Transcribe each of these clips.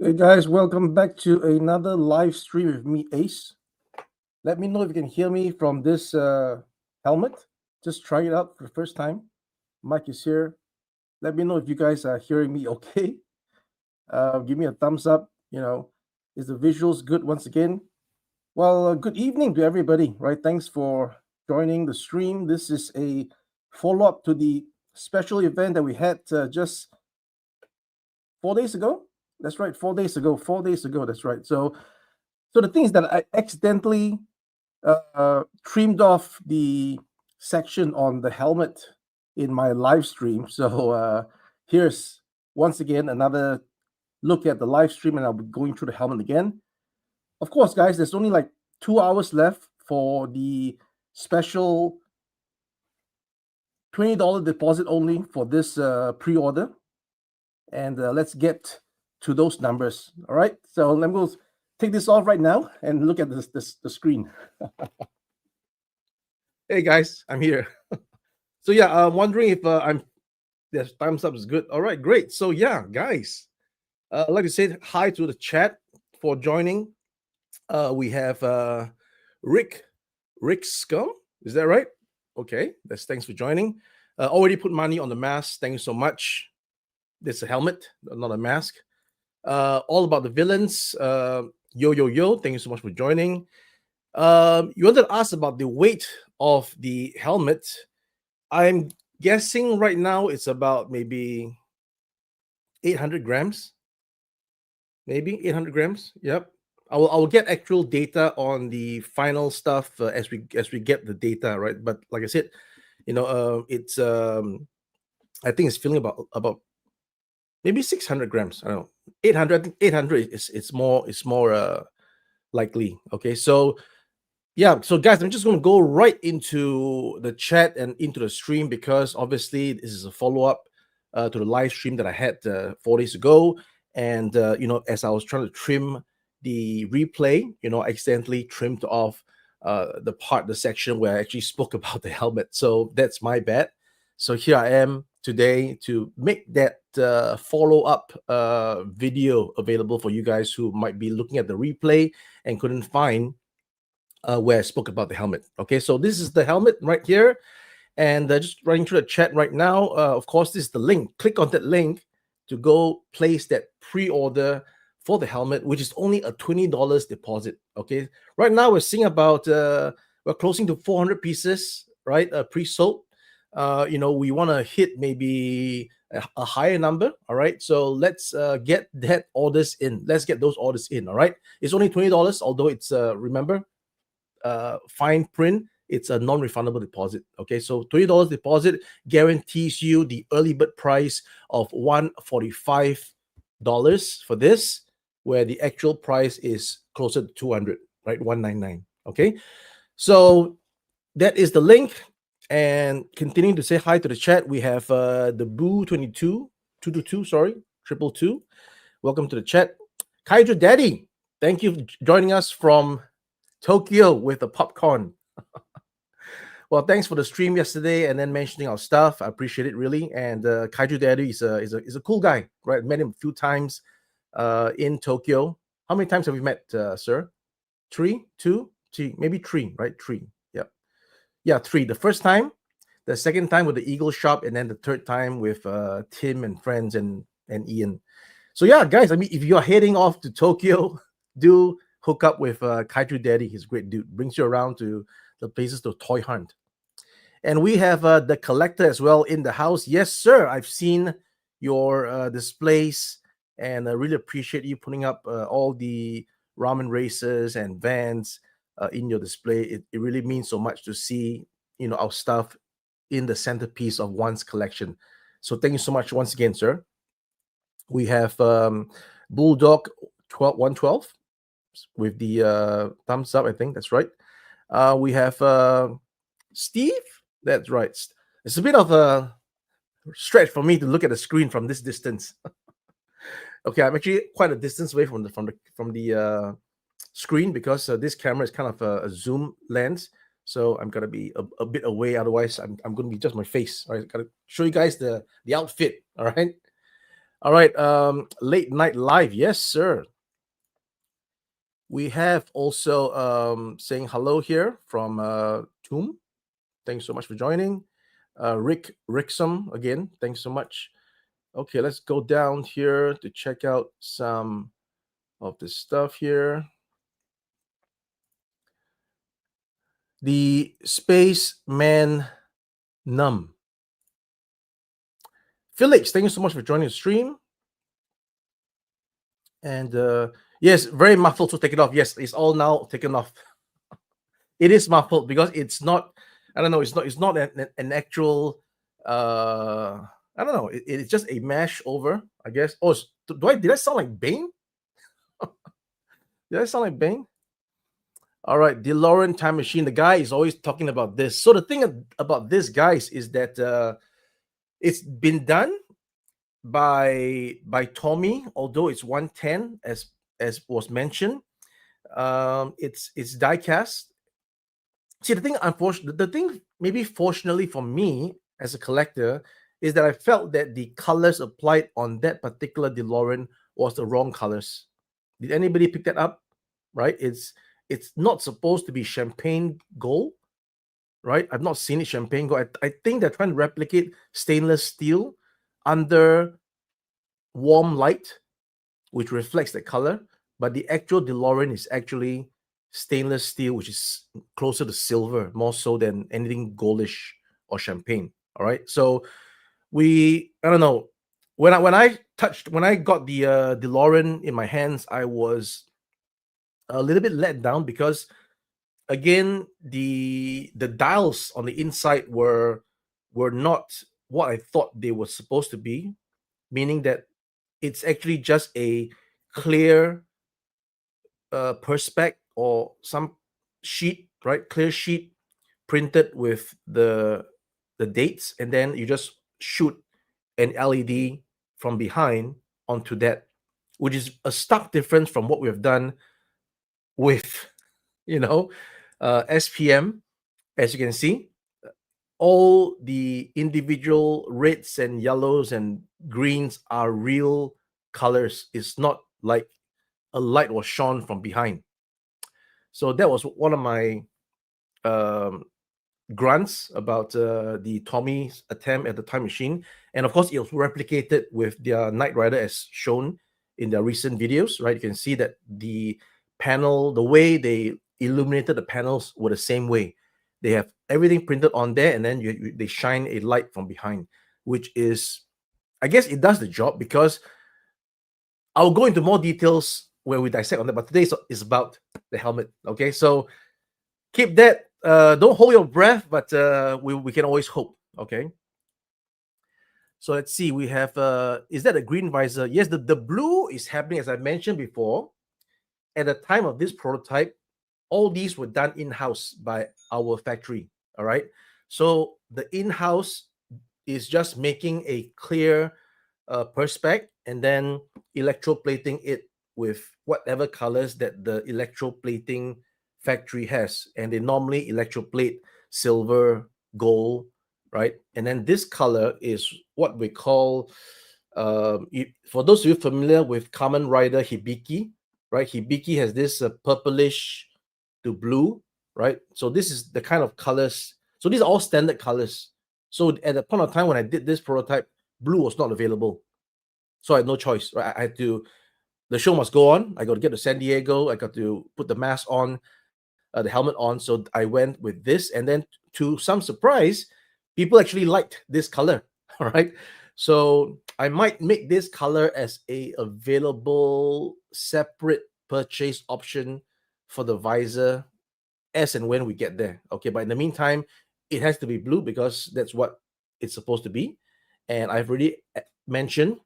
Hey guys, welcome back to another live stream with me, Ace. Let me know if you can hear me from this helmet. Just try it out for the first time. Mic is here. Let me know if you guys are hearing me okay. Give me a thumbs up. Is the visuals good once again? Well, good evening to everybody, right? Thanks for joining the stream. This is a follow-up to the special event that we had just 4 days ago. That's right, 4 days ago. 4 days ago. That's right. So the thing is that I accidentally trimmed off the section on the helmet in my live stream. So here's once again another look at the live stream, and I'll be going through the helmet again. Of course, guys, there's only like 2 hours left for the special $20 deposit only for this pre-order. And let's get to those numbers. All right, so let me go take this off right now and look at the screen. Hey guys, I'm here. So yeah, I'm wondering if yes, thumbs up is good. All right, great. So yeah, guys, I'd like to say hi to the chat for joining. We have Rick Scum. Is that right? Okay, thanks for joining. Already put money on the mask. Thank you so much. This is a helmet, not a mask. All about the villains. Yo. Thank you so much for joining. You wanted to ask about the weight of the helmet. I'm guessing right now it's about maybe 800 grams. Maybe 800 grams. Yep. I will get actual data on the final stuff as we get the data, right? But like I said, it's I think it's feeling about maybe 600 grams. I don't know. 800 is more likely. Okay, so yeah, so guys, I'm just going to go right into the chat and into the stream because obviously this is a follow-up to the live stream that I had 4 days ago. And as I was trying to trim the replay, I accidentally trimmed off the section where I actually spoke about the helmet. So that's my bad. So here I am today to make that follow-up video available for you guys who might be looking at the replay and couldn't find where I spoke about the helmet. Okay, so this is the helmet right here, and just running through the chat right now. Of course, this is the link. Click on that link to go place that pre-order for the helmet, which is only a $20 deposit. Okay, right now we're seeing about we're closing to 400 pieces, right? Pre-sold. We want to hit maybe a higher number. All right, so let's get that orders in. Let's get those orders in. All right, it's only $20, although it's remember fine print, it's a non-refundable deposit. Okay, so $20 deposit guarantees you the early bird price of $145 for this, where the actual price is closer to 200, right? 199. Okay, so that is the link. And continuing to say hi to the chat, we have the Boo 222, sorry, 222. Welcome to the chat. Kaiju Daddy, thank you for joining us from Tokyo with the popcorn. Well, thanks for the stream yesterday and then mentioning our stuff. I appreciate it really. And Kaiju Daddy is a cool guy, right? Met him a few times in Tokyo. How many times have we met, sir? 3, 2, 3, maybe 3, right? 3. Yeah, 3. The first time, the second time with the Eagle Shop, and then the third time with Tim and friends and Ian. So yeah, guys, I mean, if you're heading off to Tokyo, do hook up with Kaiju Daddy. He's a great dude. Brings you around to the places to toy hunt. And we have the collector as well in the house. Yes, sir. I've seen your displays, and I really appreciate you putting up all the ramen races and vans in your display. It really means so much to see our stuff in the centerpiece of one's collection. So thank you so much once again, sir. We have Bulldog 112 with the thumbs up. I think that's right. We have Steve. That's right. It's a bit of a stretch for me to look at the screen from this distance. Okay, I'm actually quite a distance away from the screen because this camera is kind of a zoom lens, so I'm gonna be a bit away. Otherwise, I'm gonna be just my face. All right, gotta show you guys the outfit. All right. All right. Late night live. Yes, sir. We have also saying hello here from Toom. Thanks so much for joining. Rick Ricksom again. Thanks so much. Okay, let's go down here to check out some of the stuff here. The Spaceman Num. Felix, thank you so much for joining the stream. And yes, very muffled, so take it off. Yes, it's all now taken off. It is muffled because it's not, I don't know, it's not an actual I don't know, it's just a mesh over, I guess. Oh, did I sound like Bane? Did I sound like Bane? All right, DeLorean time machine. The guy is always talking about this. So the thing about this, guys, is that it's been done by Tommy, although it's 110 as was mentioned. It's die cast. See, the thing maybe fortunately for me as a collector is that I felt that the colors applied on that particular DeLorean was the wrong colors. Did anybody pick that up? Right? It's not supposed to be champagne gold, right? I've not seen it champagne gold. I think they're trying to replicate stainless steel under warm light, which reflects the color. But the actual DeLorean is actually stainless steel, which is closer to silver, more so than anything goldish or champagne. All right. So I don't know. When I got the DeLorean in my hands, I was a little bit let down because again the dials on the inside were not what I thought they were supposed to be, meaning that it's actually just a clear perspex or some sheet, right? Clear sheet printed with the dates, and then you just shoot an LED from behind onto that, which is a stark difference from what we have done with, SPM. As you can see, all the individual reds and yellows and greens are real colors. It's not like a light was shone from behind. So that was one of my um, grants about the Tommy's attempt at the time machine. And of course, it was replicated with their Knight Rider as shown in their recent videos, right? You can see that the panel, the way they illuminated the panels were the same way. They have everything printed on there, and then they shine a light from behind, which is, I guess it does the job because I'll go into more details when we dissect on that, but today is about the helmet. Okay, so keep that. Don't hold your breath, but we can always hope. Okay. So let's see. We have is that a green visor? Yes, the blue is happening as I mentioned before. At the time of this prototype, all these were done in-house by our factory. All right. So the in-house is just making a clear perspex and then electroplating it with whatever colors that the electroplating factory has. And they normally electroplate silver, gold, right? And then this color is what we call, for those of you familiar with Kamen Rider Hibiki, right? Hibiki has this purplish to blue, right? So this is the kind of colors. So these are all standard colors. So at the point of time when I did this prototype, blue was not available. So I had no choice, right? I had to, the show must go on. I got to get to San Diego. I got to put the mask on, the helmet on. So I went with this. And then to some surprise, people actually liked this color. All right. So I might make this color as a available separate purchase option for the visor as and when we get there. Okay. But in the meantime, it has to be blue because that's what it's supposed to be. And I've already mentioned,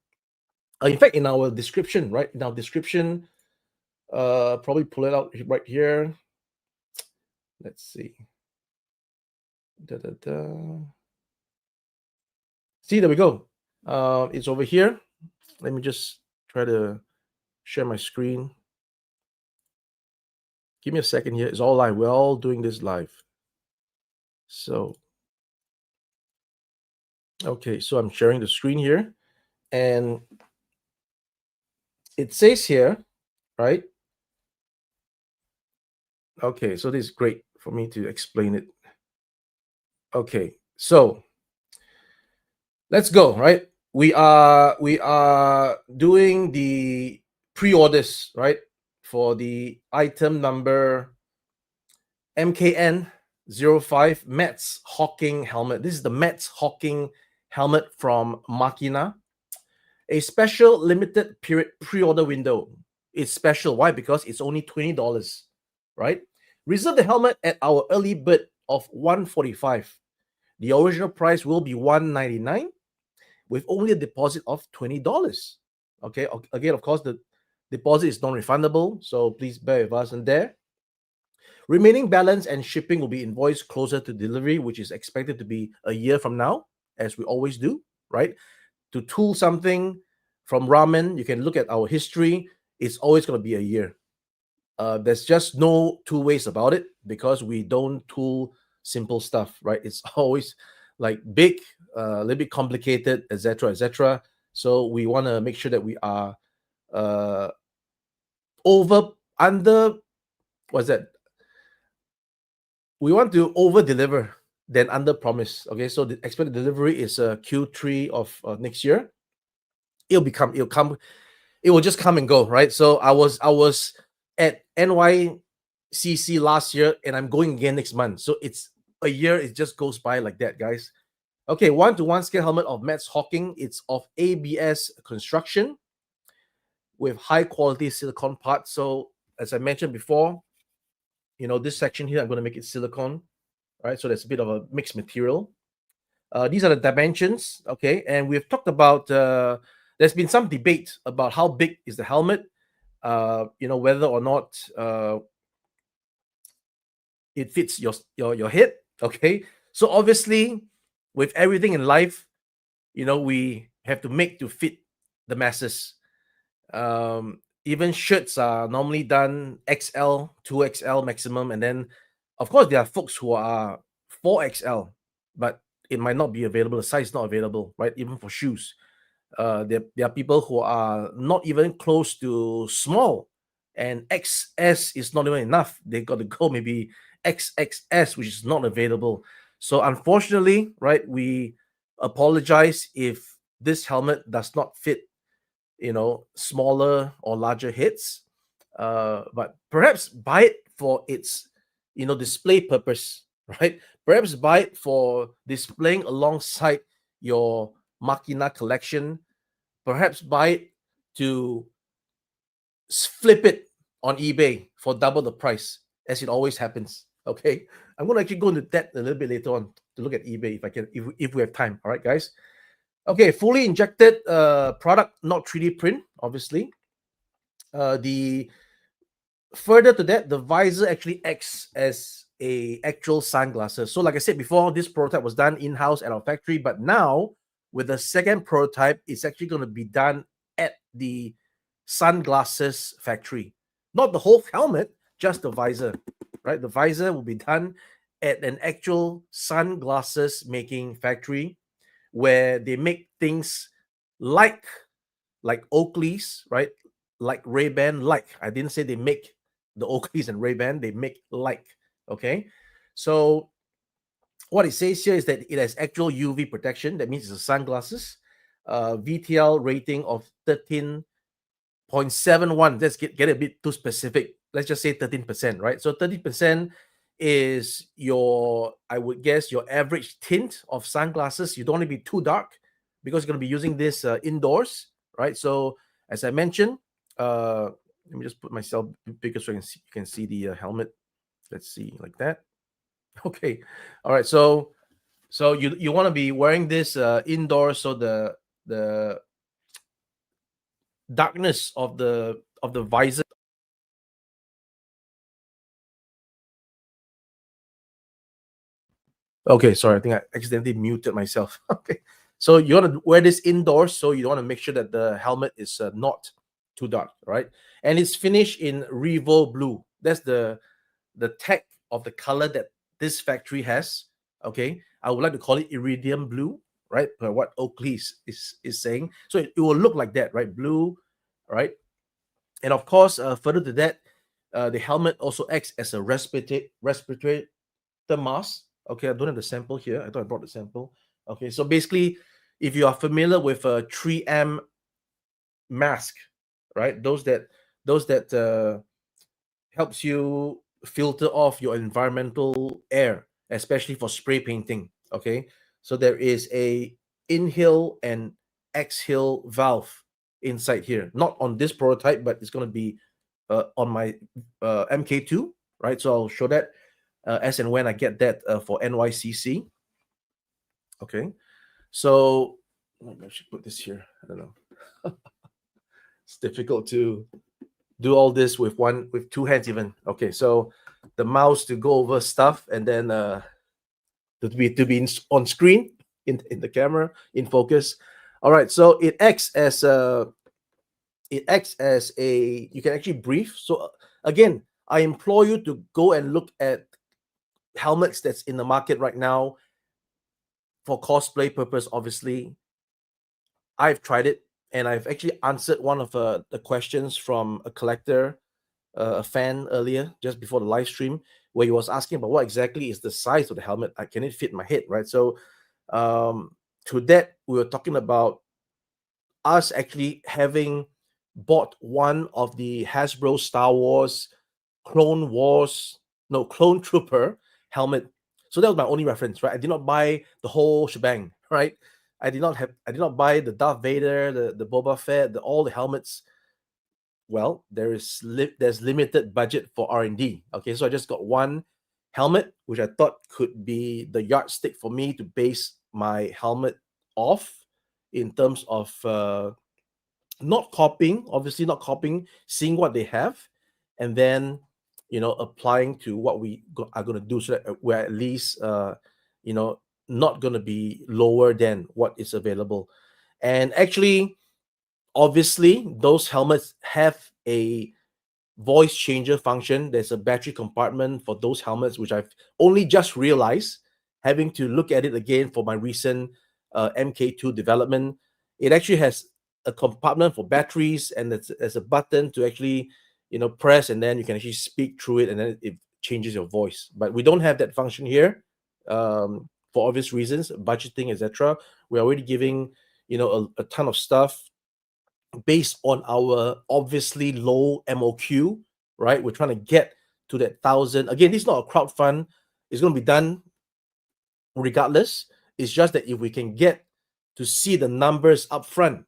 in fact, in our description, right? In our description, probably pull it out right here. Let's see. See, there we go. It's over here. Let me just try to share my screen. Give me a second here. It's all live. We're all doing this live. So, okay, so I'm sharing the screen here. And it says here, right? Okay, so this is great for me to explain it. Okay, so let's go, right? We are doing the pre-orders, right? For the item number MKN 05 Mets Hawking helmet. This is the Mets Hawking helmet from Makina. A special limited period pre-order window. It's special. Why? Because it's only $20, right? Reserve the helmet at our early bird of $145. The original price will be $199 with only a deposit of $20. Okay. Again, of course, the deposit is non-refundable, so please bear with us in there. Remaining balance and shipping will be invoiced closer to delivery, which is expected to be a year from now, as we always do, right? To tool something from ramen, you can look at our history. It's always going to be a year. There's just no two ways about it because we don't tool simple stuff, right? It's always like big, a little bit complicated, etc., etc. So we want to make sure that we are uh, over under what's that? We want to over deliver than under promise. Okay, so the expected delivery is Q3 of next year. It will just come and go, right? So I was at NYCC last year, and I'm going again next month. So it's a year. It just goes by like that, guys. Okay, 1-to-1 scale helmet of Mets Hawking. It's of ABS construction with high quality silicone parts. So as I mentioned before, this section here, I'm going to make it silicone, right? So there's a bit of a mixed material. These are the dimensions, okay? And we've talked about, there's been some debate about how big is the helmet, whether or not it fits your head, okay? So obviously, with everything in life, we have to make to fit the masses. Even shirts are normally done XL, 2XL maximum, and then, of course, there are folks who are 4XL, but it might not be available. The size is not available, right? Even for shoes, there are people who are not even close to small, and XS is not even enough. They got to go maybe XXS, which is not available. So unfortunately, right, we apologize if this helmet does not fit smaller or larger heads, but perhaps buy it for its display purpose, right? Perhaps buy it for displaying alongside your Makina collection. Perhaps buy it to flip it on eBay for double the price, as it always happens. Okay, I'm going to actually go into that a little bit later on to look at eBay if we have time. All right, guys. Okay, fully injected product, not 3D print, obviously. The further to that, the visor actually acts as a actual sunglasses. So, like I said before, this prototype was done in-house at our factory, but now with the second prototype, it's actually going to be done at the sunglasses factory. Not the whole helmet, just the visor, right? The visor will be done at an actual sunglasses making factory where they make things like Oakley's, right? Like Ray-Ban, I didn't say they make the Oakleys and Ray-Ban, they make okay? So what it says here is that it has actual UV protection. That means it's a sunglasses. VTL rating of 13.71. Let's get a bit too specific. Let's just say 13%, right? So 30% is I would guess, your average tint of sunglasses. You don't want to be too dark because you're going to be using this indoors, right? So as I mentioned, let me just put myself bigger so you can see the helmet. Let's see, like that. Okay. All right. So you want to be wearing this indoors, so the darkness of the visor. Okay, sorry, I think I accidentally muted myself. Okay, so you want to wear this indoors, so you want to make sure that the helmet is not too dark, right? And it's finished in Revo blue. That's the tag of the color that this factory has. Okay, I would like to call it iridium blue, right? Per what Oakley is saying. So it will look like that, right? Blue, right? And of course, further to that, the helmet also acts as a respirator mask. Okay, I don't have the sample here. I thought I brought the sample. Okay, so basically, if you are familiar with a 3M mask, right? Those that helps you filter off your environmental air, especially for spray painting. Okay, so there is a inhale and exhale valve inside here. Not on this prototype, but it's going to be on my MK2, right? So I'll show that as and when I get that for NYCC. Okay, so maybe I should put this here. I don't know. It's difficult to do all this with two hands even. Okay, so the mouse to go over stuff, and then to be on screen in the camera in focus. All right, so it acts as a you can actually brief. So again, I implore you to go and look at helmets that's in the market right now for cosplay purpose. Obviously, I've tried it, and I've actually answered one of the questions from a collector, a fan earlier, just before the live stream, where he was asking about what exactly is the size of the helmet. Can it fit my head, right? So to that, we were talking about us actually having bought one of the Hasbro Star Wars Clone Trooper helmet. So that was my only reference, right? I did not buy the whole shebang, right? I did not buy the Darth Vader, the Boba Fett, all the helmets. Well, there's limited budget for R&D. Okay, so I just got one helmet, which I thought could be the yardstick for me to base my helmet off in terms of not copying, seeing what they have, and then applying to what we are going to do, so that we're at least not going to be lower than what is available. And actually, obviously, those helmets have a voice changer function. There's a battery compartment for those helmets, which I've only just realized, having to look at it again for my recent MK2 development. It actually has a compartment for batteries, and there's a button to actually press, and then you can actually speak through it, and then it changes your voice. But we don't have that function here, for obvious reasons, budgeting, etc. We're already giving a ton of stuff based on our obviously low MOQ, right? We're trying to get to that 1,000. Again, this is not a crowd fund. It's going to be done regardless. It's just that if we can get to see the numbers up front,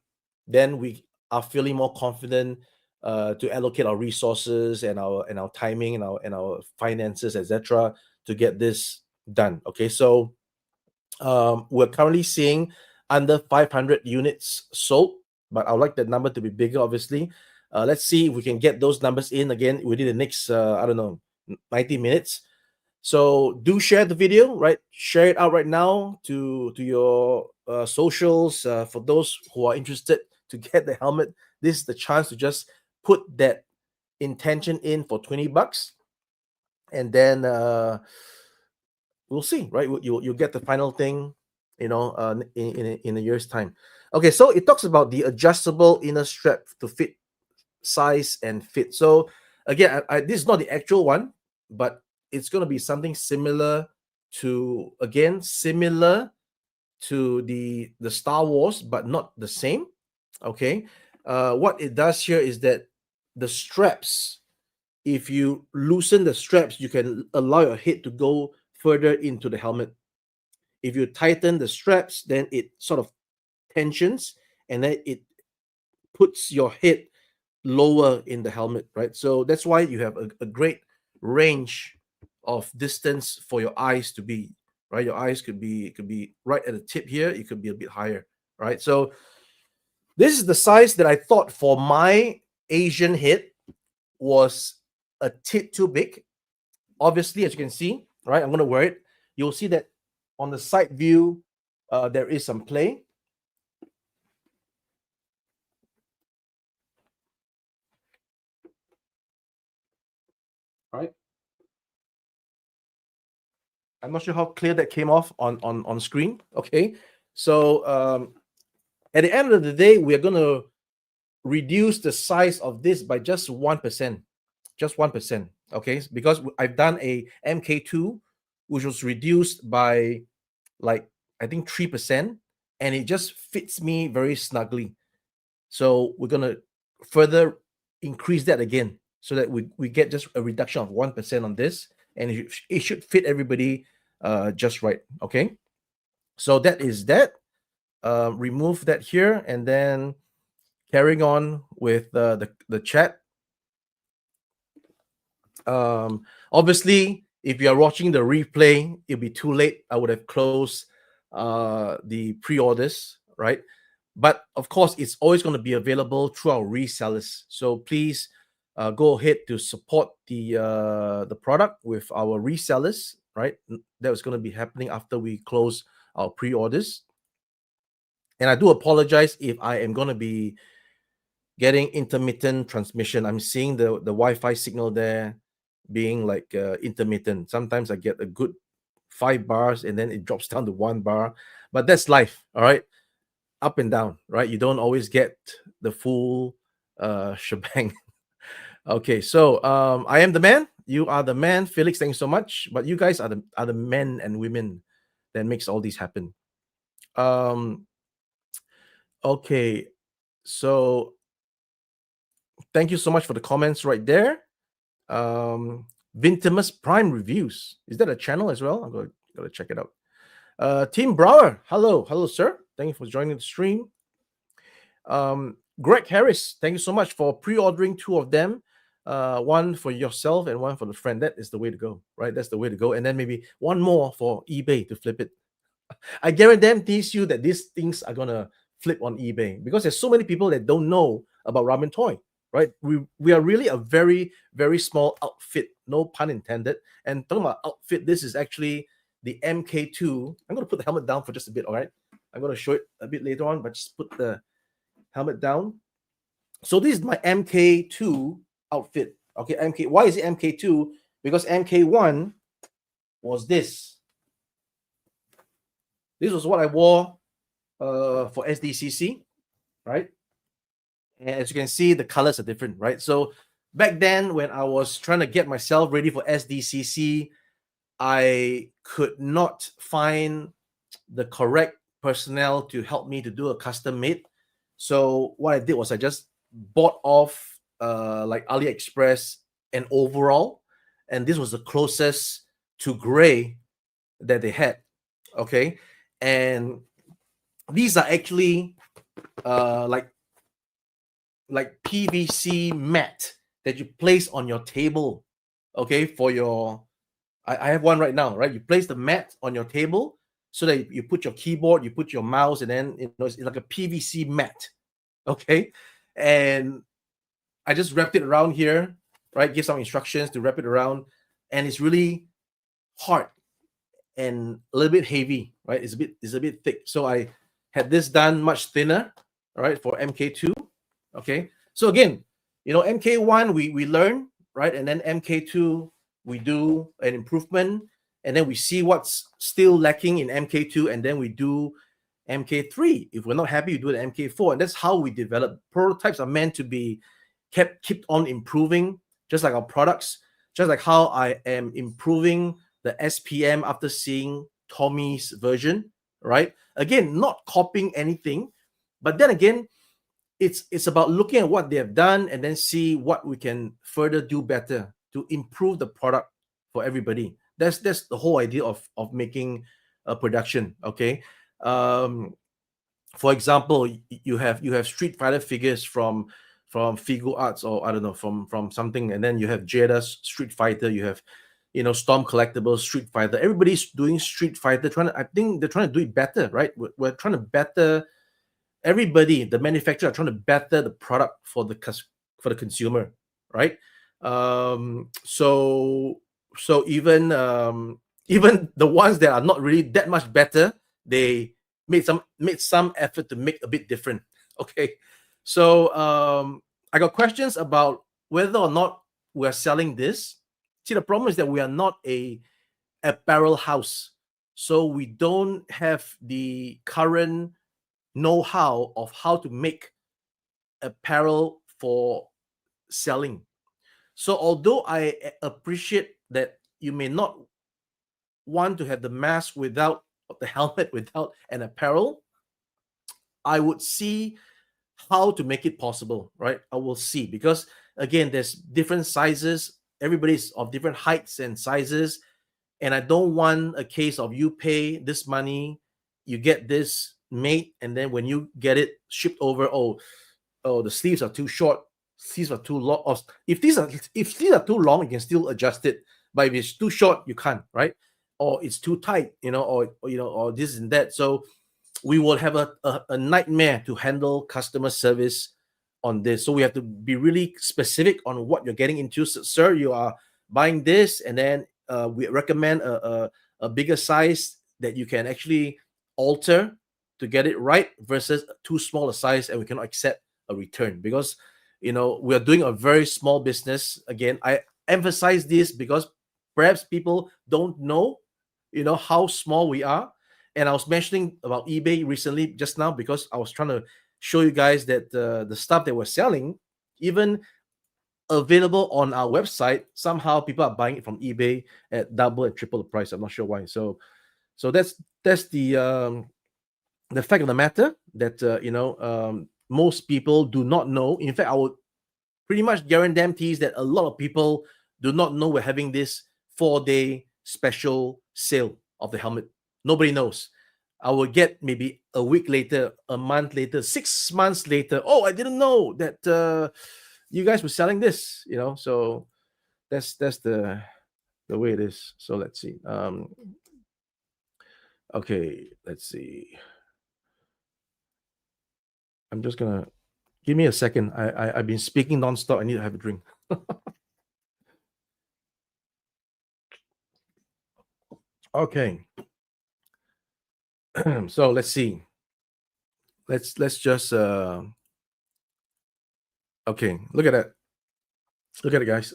then we are feeling more confident to allocate our resources and our timing and our finances, etc., to get this done. Okay, so we're currently seeing under 500 units sold, but I would like that number to be bigger, obviously. Let's see if we can get those numbers in again within the next, 90 minutes. So do share the video, right? Share it out right now to your socials. For those who are interested to get the helmet, this is the chance to just put that intention in for $20, and then we'll see, right? You'll get the final thing, in a year's time. Okay, so it talks about the adjustable inner strap to fit size and fit. So again, this is not the actual one, but it's going to be something similar to the Star Wars, but not the same. Okay, what it does here is that the straps, if you loosen the straps, you can allow your head to go further into the helmet. If you tighten the straps, then it sort of tensions, and then it puts your head lower in the helmet, right? So that's why you have a great range of distance for your eyes to be, right? Your eyes could be right at the tip here. It could be a bit higher, right? So this is the size that I thought for my Asian head was a tit too big. Obviously, as you can see, right? I'm going to wear it. You'll see that on the side view, there is some play. Right? I'm not sure how clear that came off on screen. Okay, so at the end of the day, we're going to reduce the size of this by just 1%. Just 1%. Okay, because I've done a MK2, which was reduced by like I think 3%, and it just fits me very snugly. So we're gonna further increase that again so that we get just a reduction of 1% on this, and it should fit everybody just right. Okay, so that is that. Remove that here, and then carrying on with the chat. Obviously, if you are watching the replay, it'll be too late. I would have closed the pre-orders, right? But of course, it's always going to be available through our resellers. So please go ahead to support the product with our resellers, right? That was going to be happening after we close our pre-orders. And I do apologize if I am going to be getting intermittent transmission. I'm seeing the Wi-Fi signal there being like intermittent. Sometimes I get a good 5 bars and then it drops down to 1 bar, but that's life. All right, up and down, right? You don't always get the full shebang. Okay, so I am the man, you are the man. Felix, thanks so much, but you guys are the men and women that makes all these happen. Okay, so thank you so much for the comments right there. Vintimus Prime Reviews, is that a channel as well? I'm going to check it out. Team Brower, hello sir, thank you for joining the stream. Greg Harris, thank you so much for pre-ordering 2 of them, one for yourself and one for the friend. That is the way to go, right? That's the way to go. And then maybe one more for eBay to flip it. I guarantee you that these things are gonna flip on eBay because there's so many people that don't know about Ramen Toy, right? We are really a very, very small outfit, no pun intended. And talking about outfit, this is actually the MK2. I'm gonna put the helmet down for just a bit, all right? I'm gonna show it a bit later on, but just put the helmet down. So this is my MK2 outfit. Okay, MK. Why is it MK2? Because MK1 was this. This was what I wore for SDCC, right? And as you can see, the colors are different, right? So back then, when I was trying to get myself ready for SDCC, I could not find the correct personnel to help me to do a custom made. So what I did was I just bought off like AliExpress an overall, and this was the closest to gray that they had. Okay, and these are actually like PVC mat that you place on your table. Okay, for your I have one right now, right? You place the mat on your table so that you put your keyboard, you put your mouse, and then it's like a PVC mat. Okay, and I just wrapped it around here, right? Give some instructions to wrap it around, and it's really hard and a little bit heavy, right? It's a bit thick. So I had this done much thinner, all right, for MK2. Okay, so again, MK1 we learn, right, and then MK2 we do an improvement, and then we see what's still lacking in MK2, and then we do MK3. If we're not happy, we do the MK4, and that's how we develop. Prototypes are meant to be kept on improving, just like our products, just like how I am improving the SPM after seeing Tommy's version, right? Again, not copying anything, but then again, it's about looking at what they have done and then see what we can further do better to improve the product for everybody. That's the whole idea of making a production. Okay, for example, you have Street Fighter figures from Figu Arts, or I don't know, from something, and then you have Jada's Street Fighter, you have Storm Collectibles Street Fighter. Everybody's doing Street Fighter, I think they're trying to do it better, right? We're trying to better. Everybody, the manufacturer, are trying to better the product for the consumer, right? So even the ones that are not really that much better, they made some effort to make a bit different. Okay, so I got questions about whether or not we're selling this. See, the problem is that we are not a apparel house, so we don't have the current know-how of how to make apparel for selling. So although I appreciate that you may not want to have the mask without the helmet, without an apparel, I would see how to make it possible, right? I will see, because again, there's different sizes, everybody's of different heights and sizes, and I don't want a case of you pay this money, you get this made, and then when you get it shipped over, oh, the sleeves are too short, sleeves are too long. Or if these are too long, you can still adjust it. But if it's too short, you can't, right? Or it's too tight, or this and that. So we will have a nightmare to handle customer service on this. So we have to be really specific on what you're getting into. So, sir, you are buying this, and then we recommend a bigger size that you can actually alter to get it right, versus too small a size, and we cannot accept a return, because we are doing a very small business. Again, I emphasize this because perhaps people don't know how small we are. And I was mentioning about eBay recently just now, because I was trying to show you guys that the stuff that we're selling, even available on our website, somehow people are buying it from eBay at double and triple the price. I'm not sure why. So that's the fact of the matter, that most people do not know. In fact, I would pretty much guarantees that a lot of people do not know we're having this 4-day special sale of the helmet. Nobody knows. I will get maybe a week later, a month later, 6 months later. Oh, I didn't know that you guys were selling this. So that's the way it is. So let's see. Okay, let's see. I'm just gonna give me a second. I've been speaking nonstop. I need to have a drink. Okay. So let's see. Let's just okay, look at that. Look at it, guys.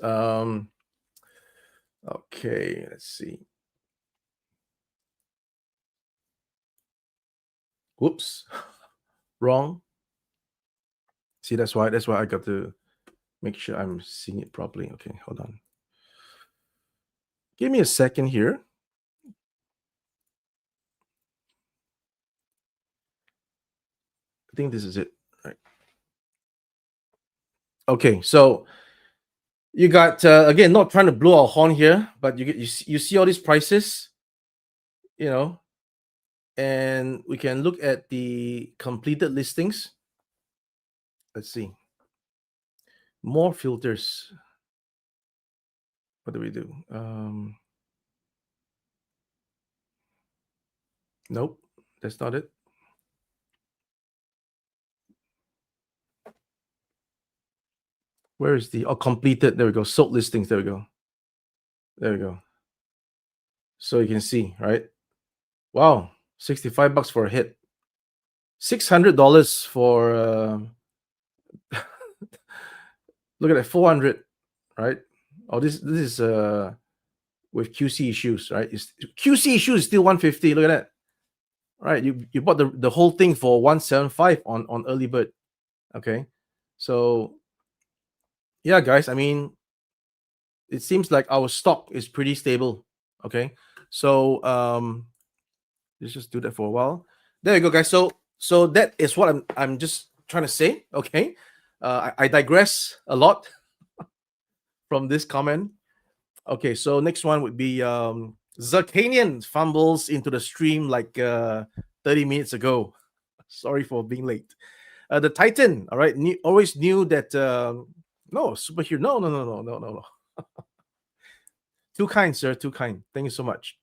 Okay, let's see. Whoops. Wrong. See, that's why I got to make sure I'm seeing it properly. Okay, hold on. Give me a second here. I think this is it. Right. Okay, so you got again, not trying to blow our horn here, but you see all these prices, and we can look at the completed listings. Let's see. More filters. What do we do? Nope, that's not it. Where is the completed? There we go. Sold listings. There we go. There we go. So you can see, right? Wow, $65 for a hit. $600 for look at that, 400, right? Oh, this is with QC issues, right? QC issues is still 150. Look at that. Right, you bought the whole thing for 175 on early bird. Okay, so yeah, guys, I mean, it seems like our stock is pretty stable. Okay, so let's just do that for a while. There you go, guys. So that is what I'm just trying to say. Okay, I digress a lot from this comment. Okay, so next one would be Zircanian fumbles into the stream like 30 minutes ago. Sorry for being late. The Titan, all right, always knew that. No, superhero. No. Too kind, sir. Too kind. Thank you so much.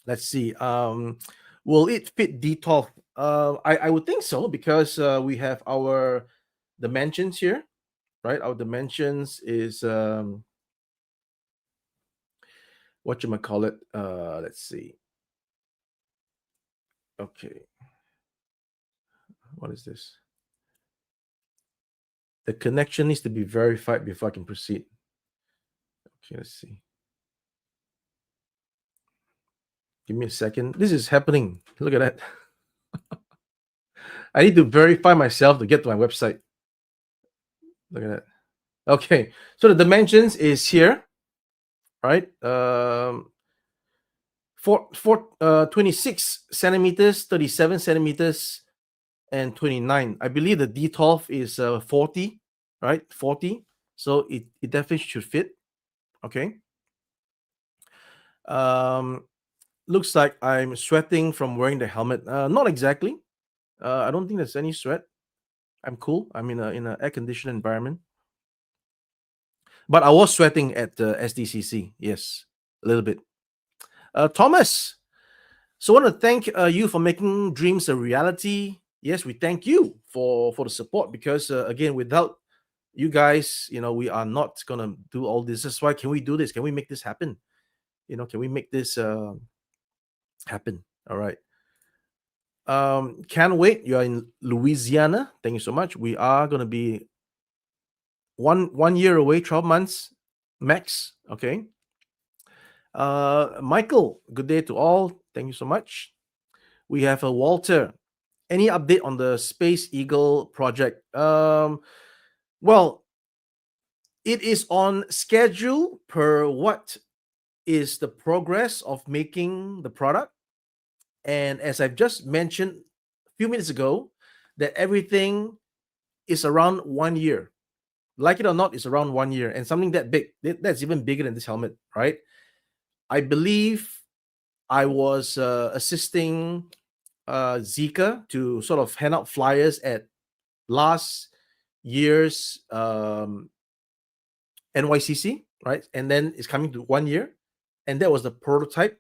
Let's see. Will it fit DTOF? I would think so, because we have our dimensions here, right? Our dimensions is what you might call it. Let's see. Okay. What is this? The connection needs to be verified before I can proceed. Okay, let's see. Give me a second. This is happening. Look at that. I need to verify myself to get to my website. Look at that. Okay, so the dimensions is here, right? 26 centimeters, 37 centimeters, and 29. I believe the D12 is 40, right? 40. So it definitely should fit. Okay. Um, looks like I'm sweating from wearing the helmet. Not exactly. I don't think there's any sweat. I'm cool. I'm in an air conditioned environment. But I was sweating at the SDCC. Yes, a little bit. Thomas, so I want to thank you for making dreams a reality. Yes, we thank you for the support because again, without you guys, we are not gonna do all this. That's why can we do this? Can we make this happen? Can we make this happen? All right. Can't wait. You are in Louisiana. Thank you so much. We are gonna be one year away, 12 months max. Okay. Michael, good day to all. Thank you so much. We have a Walter. Any update on the Space Eagle project? Well, it is on schedule per what is the progress of making the product. And as I've just mentioned a few minutes ago, that everything is around 1 year. Like it or not, it's around 1 year. And something that big, that's even bigger than this helmet, right? I believe I was assisting Zika to sort of hand out flyers at last year's NYCC, right? And then it's coming to 1 year, and that was the prototype.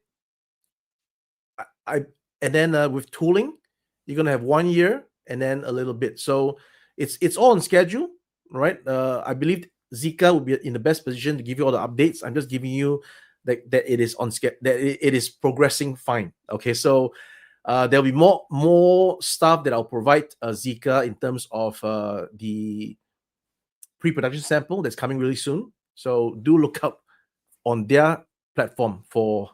I and then with tooling, you're gonna have 1 year and then a little bit. So it's all on schedule, right? I believe Zika will be in the best position to give you all the updates. I'm just giving you that it is on schedule, that it is progressing fine. Okay, so there'll be more stuff that I'll provide Zika in terms of the pre-production sample that's coming really soon. So do look up on their platform for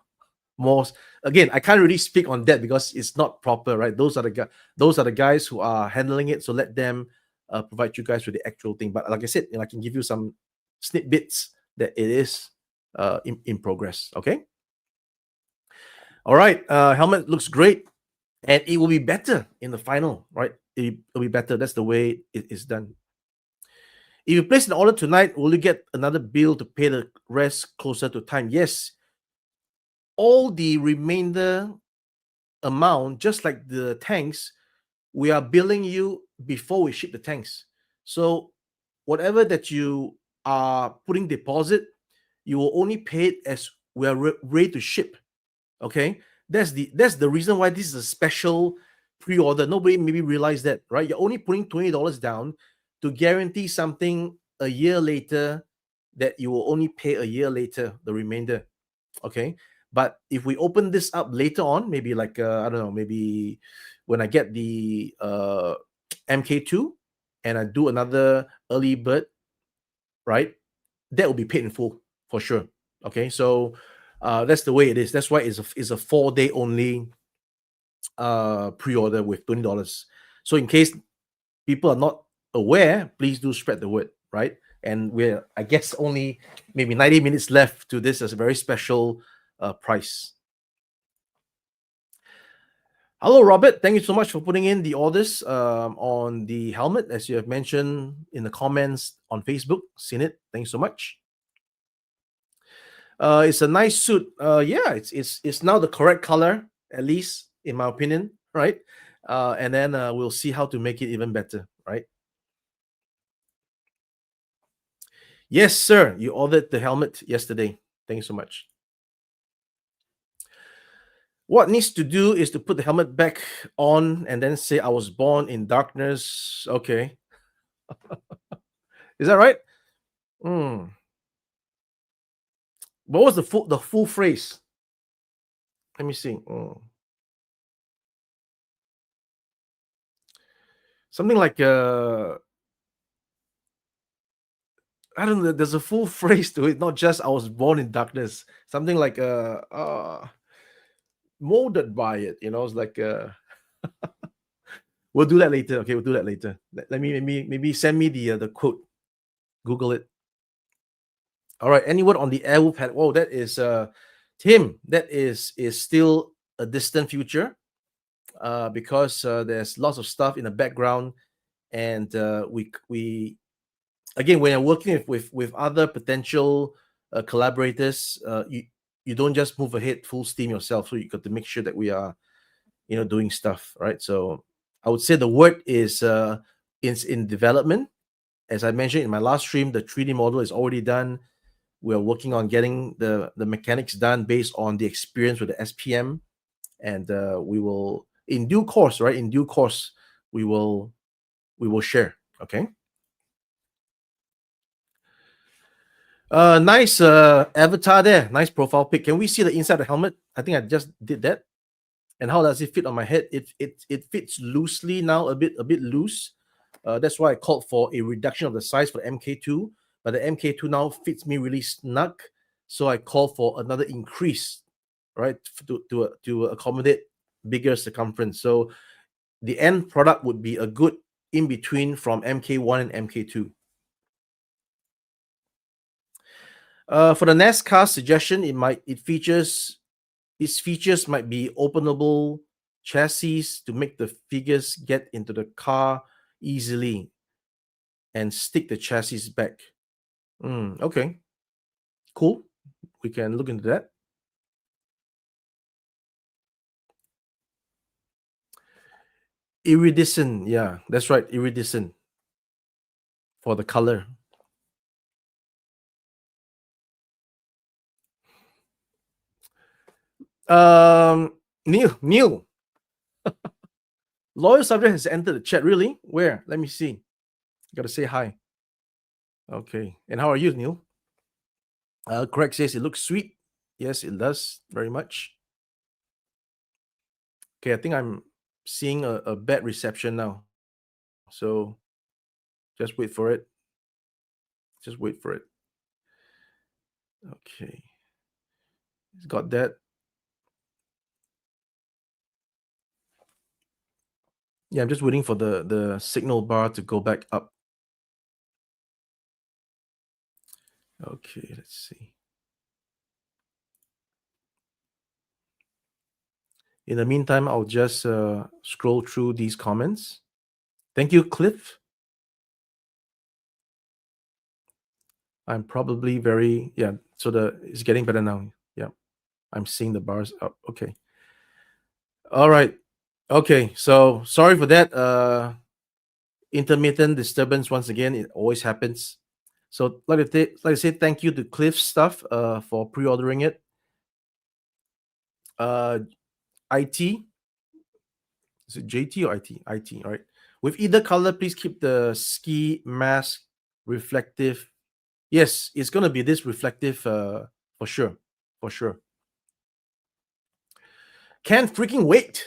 more. Again, I can't really speak on that because it's not proper, right? Those are the guys who are handling it. So let them provide you guys with the actual thing. But like I said, I can give you some snippets that it is in progress. Okay. All right. Helmet looks great, and it will be better in the final, right? It'll be better. That's the way it is done. If you place an order tonight, will you get another bill to pay the rest closer to time? Yes. All the remainder amount, just like the tanks, we are billing you before we ship the tanks. So whatever that you are putting deposit, you will only pay it as we are ready to ship. Okay, that's the reason why this is a special pre-order. Nobody maybe realized that, right? You're only putting $20 down to guarantee something a year later that you will only pay a year later the remainder. Okay, but if we open this up later on, maybe like I don't know, maybe when I get the MK2 and I do another early bird, right? That will be paid in full for sure. Okay, so that's the way it is. That's why it's a 4-day only pre-order with $20. So in case people are not aware, please do spread the word, right? And we're, I guess, only maybe 90 minutes left to this as a very special price. Hello, Robert. Thank you so much for putting in the orders on the helmet, as you have mentioned in the comments on Facebook. Seen it. Thanks so much. It's a nice suit. Yeah, it's now the correct color, at least in my opinion, right? And then we'll see how to make it even better, right? Yes, sir. You ordered the helmet yesterday. Thank you so much. What needs to do is to put the helmet back on and then say I was born in darkness. Okay. Is that right? Hmm. What was the full phrase? Let me see. Something like I don't know. There's a full phrase to it, not just "I was born in darkness." Something like molded by it. It's like we'll do that later. Okay, we'll do that later. Let me maybe send me the quote Google it. All right. Any word on the Airwolf hat? Whoa, that is Tim. That is still a distant future, because there's lots of stuff in the background, and we again, when you're working with other potential collaborators, you don't just move ahead full steam yourself. So you got to make sure that we are doing stuff, right? So I would say the work is in development. As I mentioned in my last stream, the 3D model is already done. We are working on getting the mechanics done based on the experience with the SPM, and we will, in due course, right? In due course, we will share. Okay. Nice avatar there. Nice profile pic. Can we see the inside of the helmet? I think I just did that. And how does it fit on my head? It fits loosely now, a bit loose. That's why I called for a reduction of the size for the MK2, but the MK2 now fits me really snug. So I call for another increase, right, to accommodate bigger circumference. So the end product would be a good in between from MK1 and MK2. For the NASCAR suggestion, its features might be openable chassis to make the figures get into the car easily and stick the chassis back. Okay, cool. We can look into that. Iridescent, yeah, that's right, iridescent for the color. Neil, loyal subject has entered the chat. Really? Where? Let me see. Gotta say hi. Okay, and how are you, Neil? Craig says it looks sweet. Yes, it does very much. Okay, I think I'm seeing a bad reception now. So just wait for it. Just wait for it. Okay. Got that. Yeah, I'm just waiting for the signal bar to go back up. Okay, let's see. In the meantime, I'll just scroll through these comments. Thank you, Cliff. I'm probably so it's getting better now. Yeah, I'm seeing the bars up. Okay. All right. Okay, so sorry for that. Intermittent disturbance once again. It always happens. So like I say, thank you to Cliff Stuff for pre-ordering it. IT. Is it JT or IT? IT, all right. With either color, please keep the ski mask reflective. Yes, it's gonna be this reflective for sure. For sure. Can't freaking wait.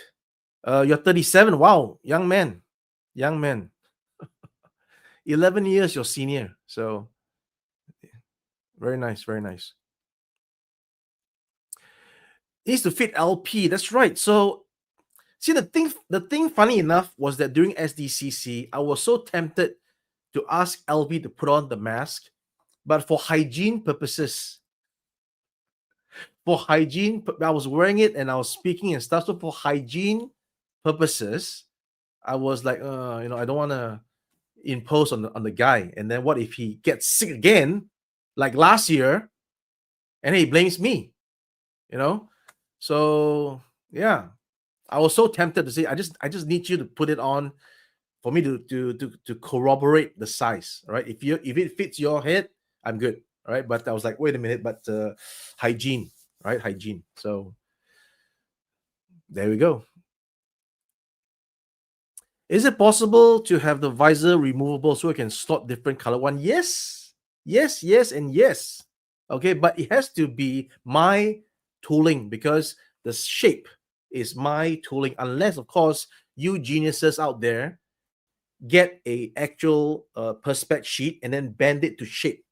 You're 37. Wow, young man. Young man. 11 years your senior. So very nice, very nice. Needs to fit LP. That's right. So see, the thing funny enough was that during SDCC, I was so tempted to ask LP to put on the mask, but for hygiene purposes, I was wearing it and I was speaking and stuff. So for hygiene purposes, I was like, I don't want to impose on the guy. And then what if he gets sick again, like last year, and he blames me, So yeah, I was so tempted to say, I just need you to put it on for me to corroborate the size, right? If it fits your head, I'm good, right? But I was like, wait a minute, but hygiene, right? Hygiene. So there we go. Is it possible to have the visor removable so we can slot different color one? Yes, and yes. Okay, but it has to be my tooling because the shape is my tooling, unless of course you geniuses out there get a actual perspex sheet and then bend it to shape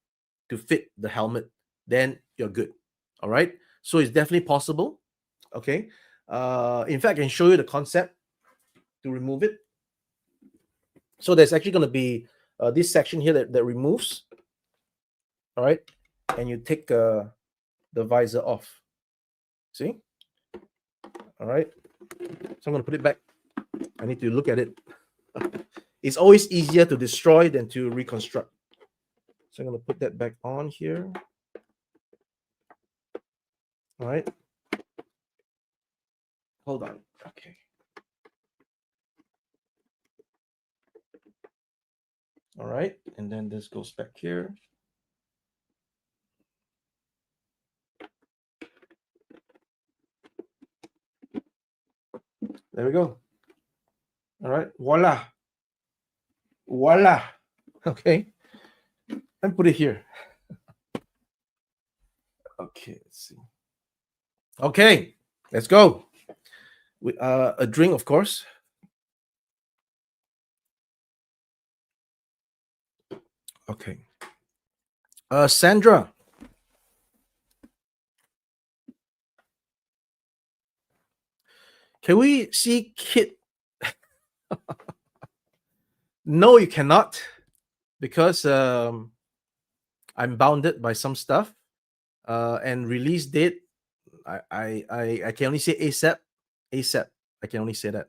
to fit the helmet, then you're good. All right, so it's definitely possible. Okay, in fact I can show you the concept to remove it. So there's actually going to be this section here that removes. All right, and you take the visor off. See? All right. So I'm going to put it back. I need to look at it. It's always easier to destroy than to reconstruct. So I'm going to put that back on here. All right. Hold on. Okay. All right. And then this goes back here. There we go. All right. Voila. Voila. Okay. And put it here. Okay. Let's see. Okay. Let's go. A drink, of course. Okay. Sandra. Can we see Kit? No, you cannot, because I'm bounded by some stuff. And release date, I can only say ASAP. ASAP. I can only say that.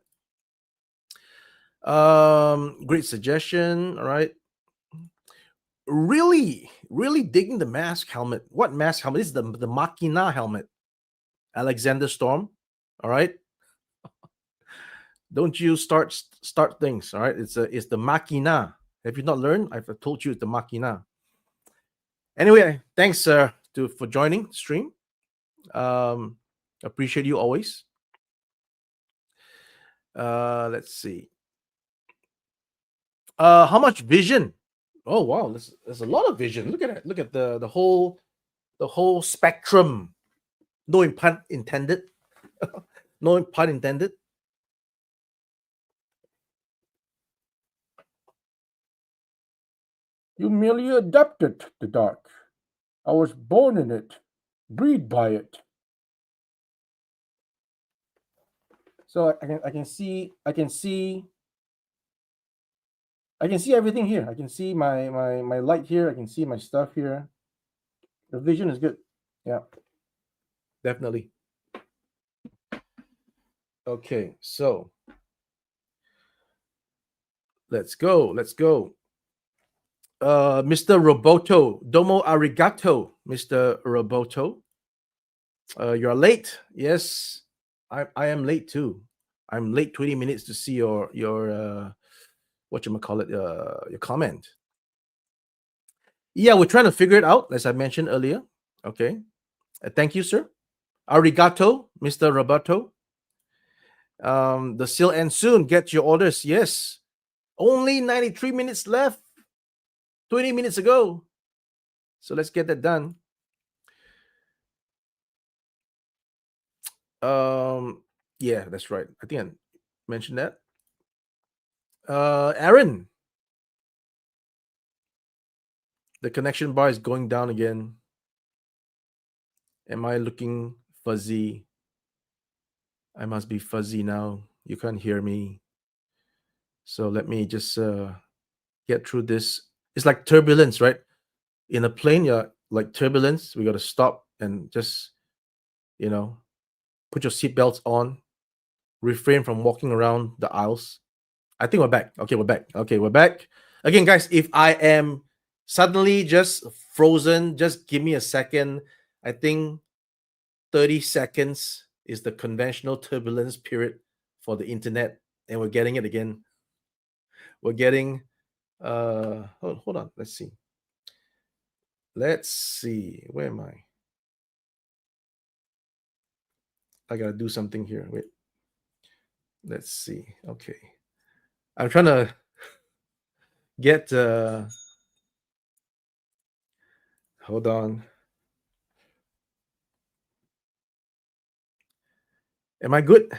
Great suggestion. All right. Really digging the mask helmet. What mask helmet? This is the Machina helmet. Alexander Storm. All right. Don't you start things. All right. It's the Machina. Have you not learned? I've told you it's the Machina. Anyway, thanks for joining the stream. Appreciate you always. Let's see. How much vision? Oh wow, there's a lot of vision. Look at it. Look at the whole spectrum. No pun intended. No pun intended. You merely adapted the dark. I was born in it, breathed by it. So I can see everything here. I can see my light here. I can see my stuff here. The vision is good. Yeah, definitely. Okay, so let's go. Mr. Roboto, domo arigato, Mr. Roboto. You're late. Yes, I am late too. I'm late 20 minutes to see your what you call it, your comment. Yeah, we're trying to figure it out, as I mentioned earlier. Okay. Thank you, sir. Arigato, Mr. Roboto. The sale ends soon. Get your orders. Yes. Only 93 minutes left. 20 minutes ago. So let's get that done. Yeah, that's right. I think I mentioned that. Aaron. The connection bar is going down again. Am I looking fuzzy? I must be fuzzy now. You can't hear me. So let me just get through this. It's like turbulence, right? In a plane, you're like turbulence. We got to stop and just, put your seatbelts on. Refrain from walking around the aisles. I think we're back. Okay, we're back. Again, guys, if I am suddenly just frozen, just give me a second. I think 30 seconds is the conventional turbulence period for the internet, and we're getting it again. We're getting hold on, let's see. Where am I gotta do something here. Wait, let's see. Okay, I'm trying to get hold on. Am I good?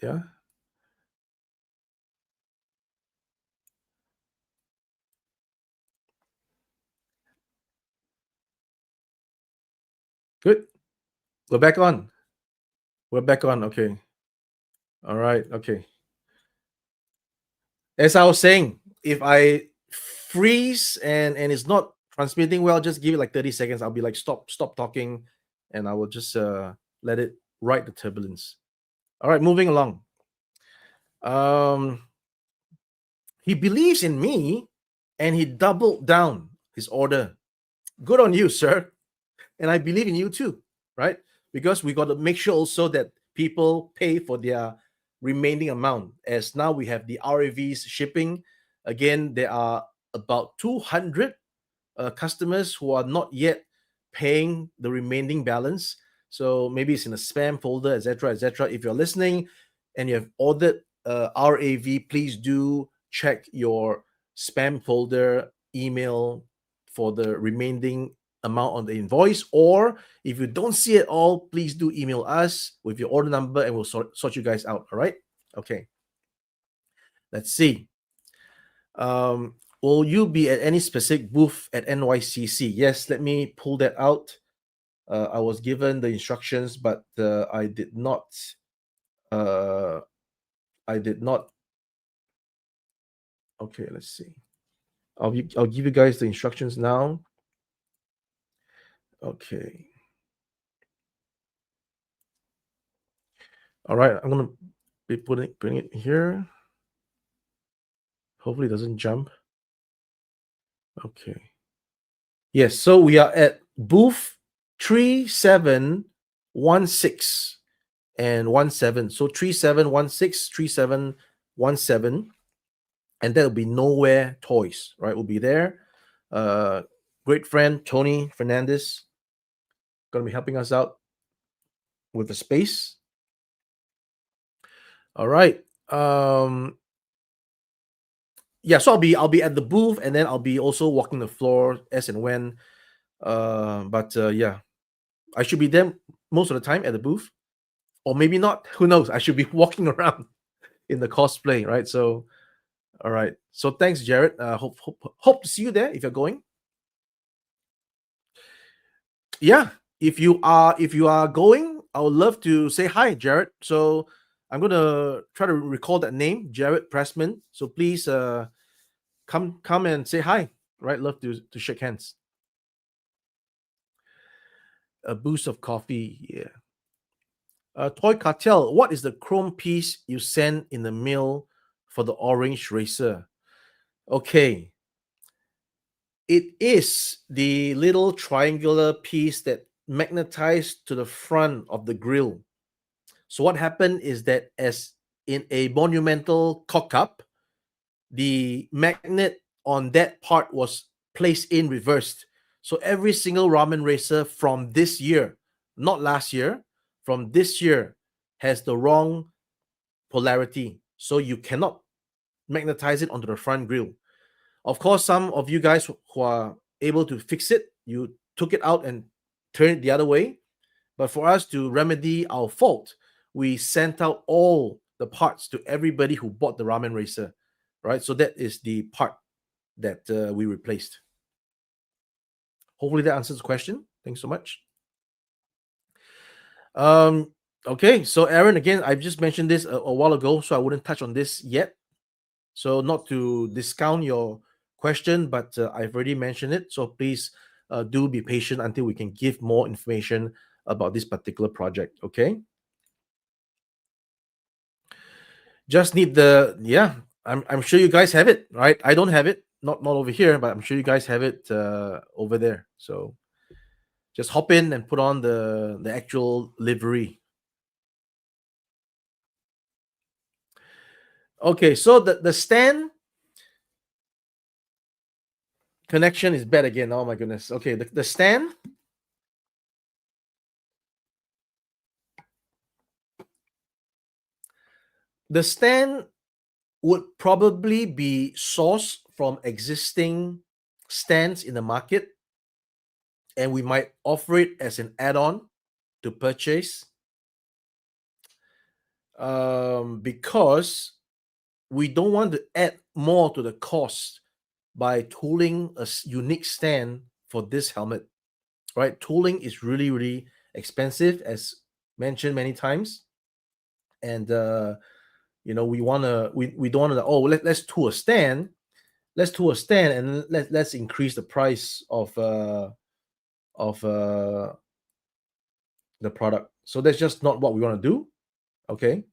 Yeah. Good. We're back on. Okay. All right. Okay. As I was saying, if I freeze and it's not transmitting well, just give it like 30 seconds. I'll be like, stop talking, and I will just let it ride the turbulence. All right, moving along. He believes in me and he doubled down his order. Good on you, sir. And I believe in you too, right? Because we got to make sure also that people pay for their remaining amount. As now we have the RAVs shipping. Again, there are about 200 customers who are not yet paying the remaining balance. So maybe it's in a spam folder, etc., etc. If you're listening and you have ordered RAV, please do check your spam folder email for the remaining amount on the invoice. Or if you don't see it all, please do email us with your order number and we'll sort you guys out. All right. Okay. Let's see. Will you be at any specific booth at NYCC? Yes, let me pull that out. I was given the instructions, but I did not. I did not. Okay, let's see. I'll give you guys the instructions now. Okay. All right, I'm gonna be putting it here. Hopefully, it doesn't jump. Okay. Yes, so we are at booth 3716 and 17. So 3716, 3717, and that'll be Nowhere Toys, right? We'll be there. Great friend Tony Fernandez gonna be helping us out with the space. All right. Yeah, so I'll be at the booth, and then I'll be also walking the floor as and when. But yeah, I should be there most of the time at the booth, or maybe not. Who knows? I should be walking around in the cosplay, right? So, all right. So thanks, Jared. Hope to see you there if you're going. Yeah, if you are going, I would love to say hi, Jared. So I'm gonna try to recall that name, Jared Pressman. So please come and say hi. Right, love to shake hands. A boost of coffee, yeah. Toy Cartel, what is the chrome piece you send in the mail for the orange racer? Okay, it is the little triangular piece that magnetized to the front of the grill. So what happened is that, as in a monumental cock up, the magnet on that part was placed in reversed. So every single ramen racer from this year, not last year, from this year, has the wrong polarity. So you cannot magnetize it onto the front grill. Of course, some of you guys who are able to fix it, you took it out and turned it the other way. But for us to remedy our fault, we sent out all the parts to everybody who bought the ramen racer, right? So that is the part that we replaced. Hopefully that answers the question. Thanks so much. Okay, so Aaron, again, I've just mentioned this a while ago, so I wouldn't touch on this yet. So not to discount your question, but I've already mentioned it. So please do be patient until we can give more information about this particular project. Okay. Just need the I'm sure you guys have it, right? I don't have it, not over here, but I'm sure you guys have it over there. So just hop in and put on the actual livery. Okay, so the stand connection is bad again. Oh my goodness. Okay, the stand. The stand would probably be sourced from existing stands in the market, and we might offer it as an add-on to purchase, because we don't want to add more to the cost by tooling a unique stand for this helmet, right? Tooling is really, really expensive, as mentioned many times. And we don't want to, let's tool a stand let's do a stand and let's increase the price of the product. So that's just not what we want to do. Okay.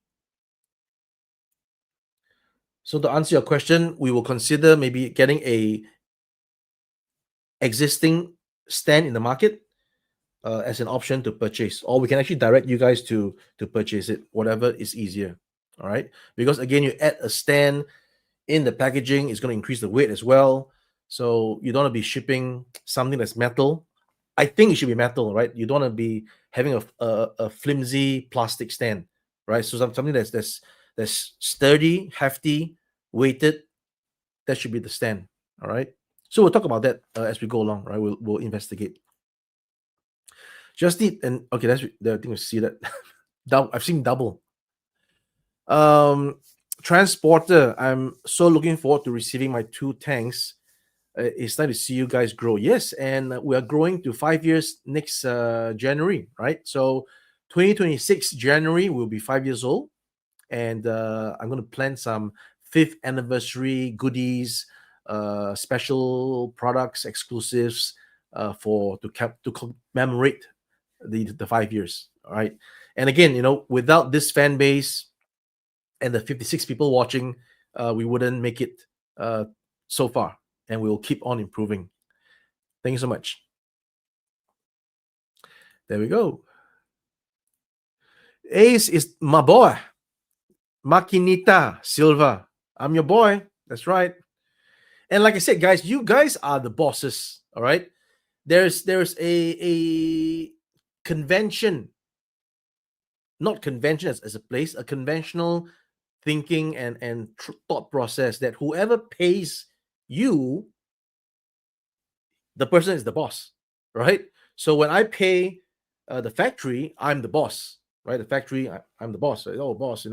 So to answer your question, we will consider maybe getting a existing stand in the market as an option to purchase, or we can actually direct you guys to purchase it, whatever is easier. All right, because again, you add a stand in the packaging, it's going to increase the weight as well. So you don't want to be shipping something that's metal. I think it should be metal, right? You don't want to be having a flimsy plastic stand, right? So something that's sturdy, hefty, weighted. That should be the stand. All right. So we'll talk about that as we go along, right? We'll investigate. Just need and okay, that's the thing to see that. I've seen double. Transporter. I'm so looking forward to receiving my 2 tanks. It's nice to see you guys grow. Yes, and we are growing to 5 years next January, right? So 2026 January we'll be 5 years old, and I'm going to plan some 5th anniversary goodies, special products, exclusives to commemorate the 5 years. All right, and again, without this fan base and the 56 people watching, we wouldn't make it so far, and we will keep on improving. Thank you so much. There we go. Ace is my boy. Maquinita Silva. I'm your boy. That's right. And like I said, guys, you guys are the bosses. All right. There's a convention, not convention as a place, a conventional thinking and thought process that whoever pays you, the person is the boss, right? So when I pay the factory, I'm the boss, right? The factory, I'm the boss. Oh, boss,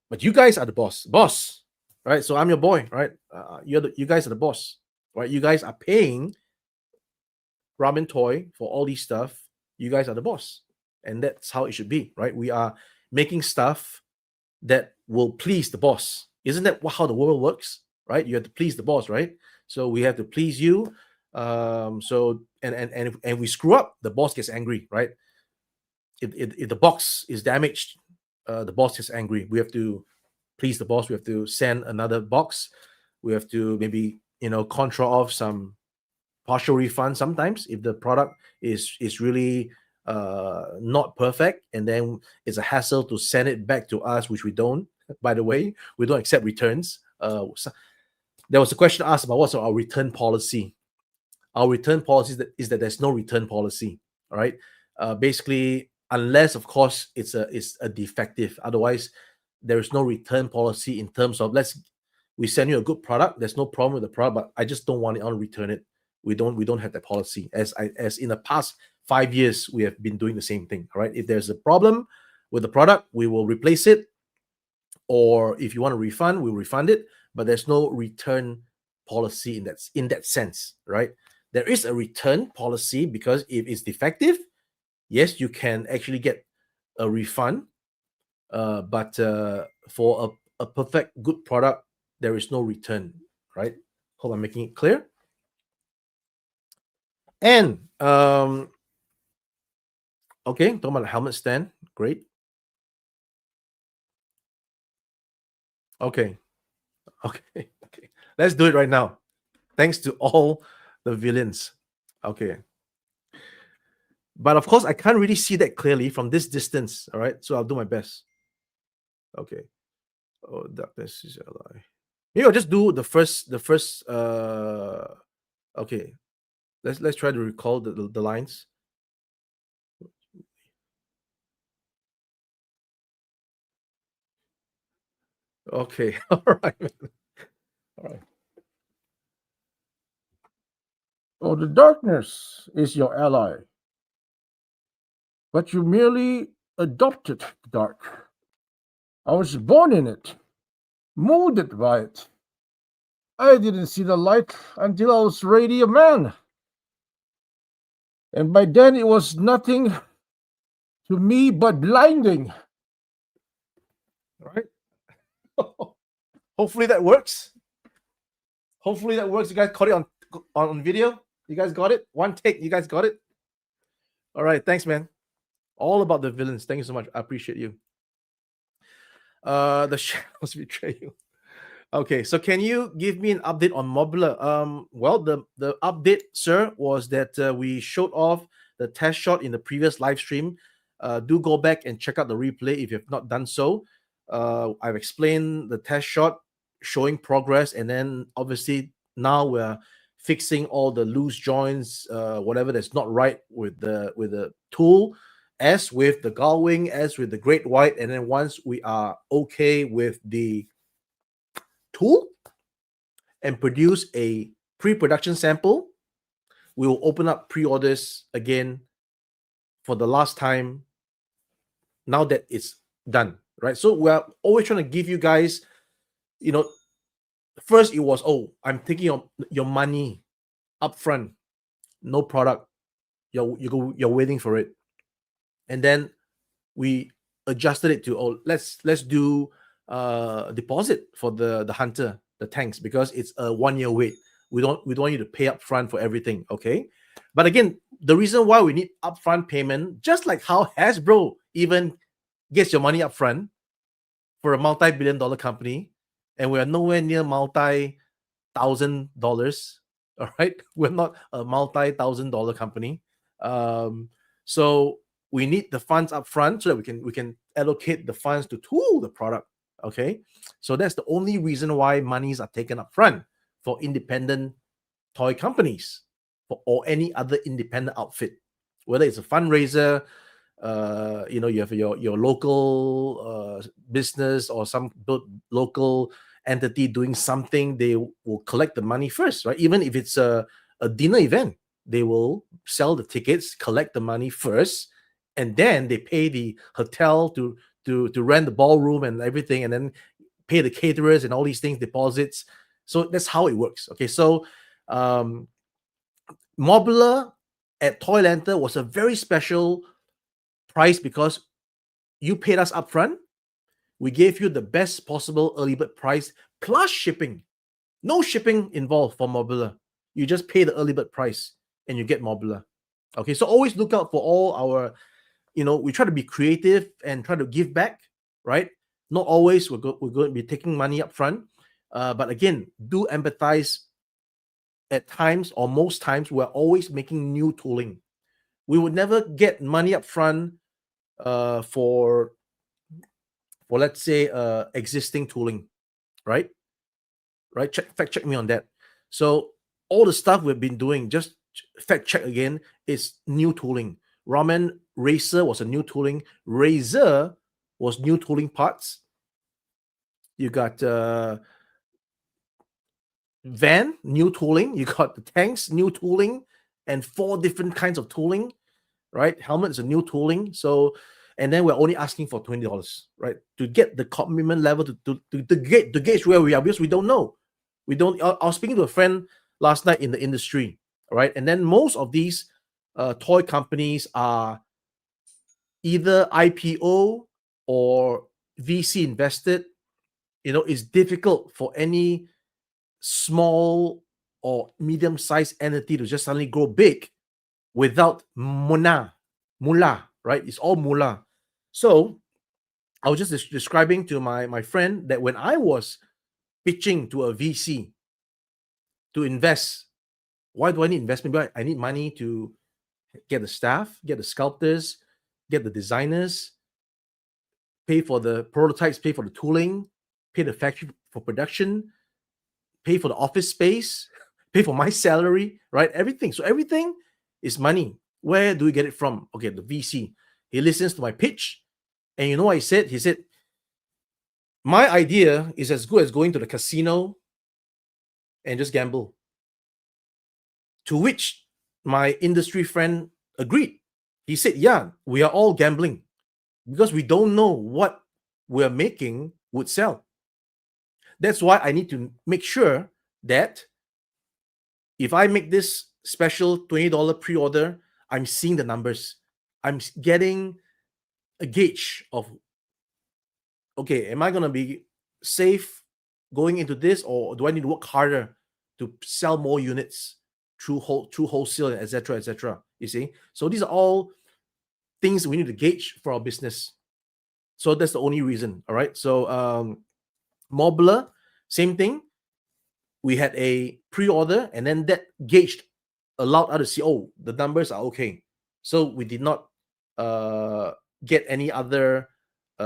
but you guys are the boss, right? So I'm your boy, right? You guys are the boss, right? You guys are paying Ramen Toy for all these stuff. You guys are the boss, and that's how it should be, right? We are making stuff that will please the boss. Isn't that how the world works, right? You have to please the boss, right? So we have to please you. So and we screw up, the boss gets angry, right? If the box is damaged, the boss gets angry. We have to please the boss. We have to send another box. We have to maybe contra off some partial refund sometimes if the product is really not perfect, and then it's a hassle to send it back to us, which we don't. By the way, we don't accept returns. There was a question asked about what's our return policy. Our return policy is that there's no return policy. All right. Basically, unless of course it's a defective. Otherwise, there is no return policy in terms of we send you a good product. There's no problem with the product, but I just don't want it. I want to return it. We don't have that policy. As in the past 5 years, we have been doing the same thing. All right. If there's a problem with the product, we will replace it. Or if you want a refund, we'll refund it. But there's no return policy in that sense, right? There is a return policy because if it's defective, yes, you can actually get a refund. But for a perfect good product, there is no return, right? Hope I'm making it clear. And okay, talking about the helmet stand, great. Okay. Let's do it right now. Thanks to all the villains. Okay. But of course, I can't really see that clearly from this distance. All right, so I'll do my best. Okay. Oh, darkness is ally. Maybe I'll just do the first. Okay. Let's try to recall the lines. Okay. All right. All right. Oh, the darkness is your ally, but you merely adopted the dark. I was born in it, molded by it. I didn't see the light until I was already a man. And by then it was nothing to me but blinding. All right. Hopefully that works. Hopefully that works. You guys caught it on video. You guys got it. One take. You guys got it. All right. Thanks, man. All about the villains. Thank you so much. I appreciate you. The shadows betray you. Okay, so can you give me an update on Modular? Well, the update, sir, was that we showed off the test shot in the previous live stream. Do go back and check out the replay if you have not done so. I've explained the test shot, showing progress, and then obviously now we're fixing all the loose joints, whatever that's not right with the tool, as with the gull wing, as with the great white, and then once we are okay with the tool and produce a pre-production sample, we will open up pre-orders again for the last time now that it's done, right? So we're always trying to give you guys, first it was, I'm taking your money up front, no product, you're waiting for it, and then we adjusted it to, let's do deposit for the hunter, the tanks, because it's a 1 year wait. We don't want you to pay up front for everything, okay? But again, the reason why we need upfront payment, just like how Hasbro even gets your money up front for a multi-billion-dollar company, and we are nowhere near multi-$1,000. All right, we're not a multi-$1,000 company. So we need the funds up front so that we can allocate the funds to tool the product. Okay, so that's the only reason why monies are taken up front for independent toy companies or any other independent outfit, whether it's a fundraiser, you have your local business or some local entity doing something, they will collect the money first, right? Even if it's a dinner event, they will sell the tickets, collect the money first, and then they pay the hotel to rent the ballroom and everything, and then pay the caterers and all these things, deposits. So that's how it works. Okay, so Modular at Toylanta was a very special price because you paid us upfront. We gave you the best possible early bird price plus shipping. No shipping involved for Modular. You just pay the early bird price and you get Modular. Okay, so always look out for all our, we try to be creative and try to give back, right? Not always we're going to be taking money up front. But again, do empathize. At times, or most times, we're always making new tooling. We would never get money up front for let's say existing tooling, right? Fact check me on that. So all the stuff we've been doing, just fact check again, is new tooling. Ramen Racer was a new tooling. Razor was new tooling parts. You got Van, new tooling. You got the tanks, new tooling, and 4 different kinds of tooling, right? Helmet is a new tooling. So, and then we're only asking for $20, right? To get the commitment level to gauge where we are, because we don't know. I was speaking to a friend last night in the industry, right? And then most of these toy companies are either IPO or VC invested. It's difficult for any small or medium-sized entity to just suddenly grow big without mullah, right? It's all mullah. So I was just describing to my friend that when I was pitching to a VC to invest, why do I need investment? I need money to get the staff, get the sculptors, get the designers, pay for the prototypes, pay for the tooling, pay the factory for production, pay for the office space, pay for my salary, right? Everything. So everything is money. Where do we get it from? Okay, the VC. He listens to my pitch. And you know what he said? He said, my idea is as good as going to the casino and just gamble. To which my industry friend agreed. He said, yeah, we are all gambling because we don't know what we're making would sell. That's why I need to make sure that if I make this special $20 pre-order, I'm seeing the numbers. I'm getting a gauge of, okay, am I going to be safe going into this, or do I need to work harder to sell more units through wholesale, etc., etc. You see, so these are all things we need to gauge for our business. So that's the only reason. All right. So Mobler, same thing. We had a pre-order, and then that gauged allowed us to see, oh, the numbers are okay. So we did not get any other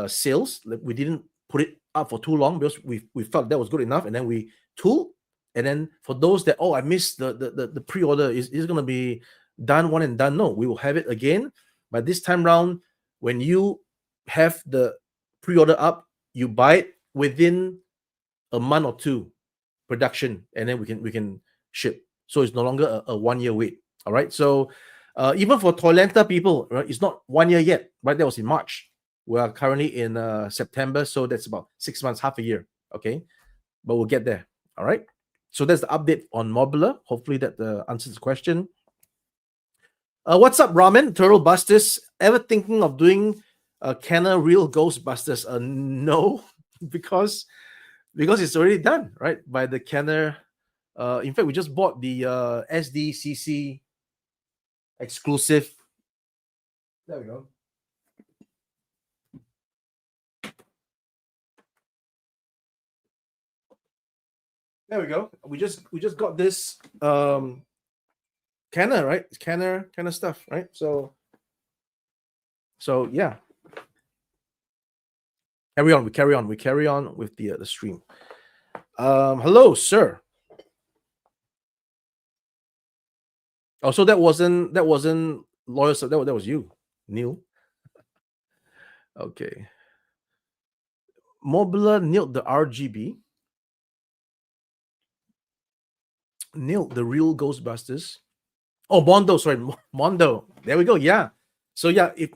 sales. We didn't put it up for too long because we felt that was good enough, and then we tool. And then for those that, oh, I missed the pre-order, is going to be done one and done. No, we will have it again. But this time round, when you have the pre-order up, you buy it within a month or two production, and then we can ship. So it's no longer a 1 year wait. All right. So even for Toylanta people, right, it's not 1 year yet. Right, that was in March. We are currently in September, so that's about 6 months, half a year. Okay, but we'll get there. All right. So that's the update on Mobler. Hopefully that answers the question. What's up, Ramen? Turtle Busters. Ever thinking of doing Kenner Real Ghostbusters? No, because it's already done, right, by the Kenner. In fact, we just bought the SDCC exclusive. There we go. There we go. We just got this Kenner, right? It's Kenner stuff, right? So yeah. We carry on with the stream. Hello, sir. Oh, so that wasn't loyal. So that was you, Neil. Okay. Mobler nailed the RGB. Nailed the real Ghostbusters. Oh, Mondo, sorry, Mondo. There we go. Yeah. So yeah, if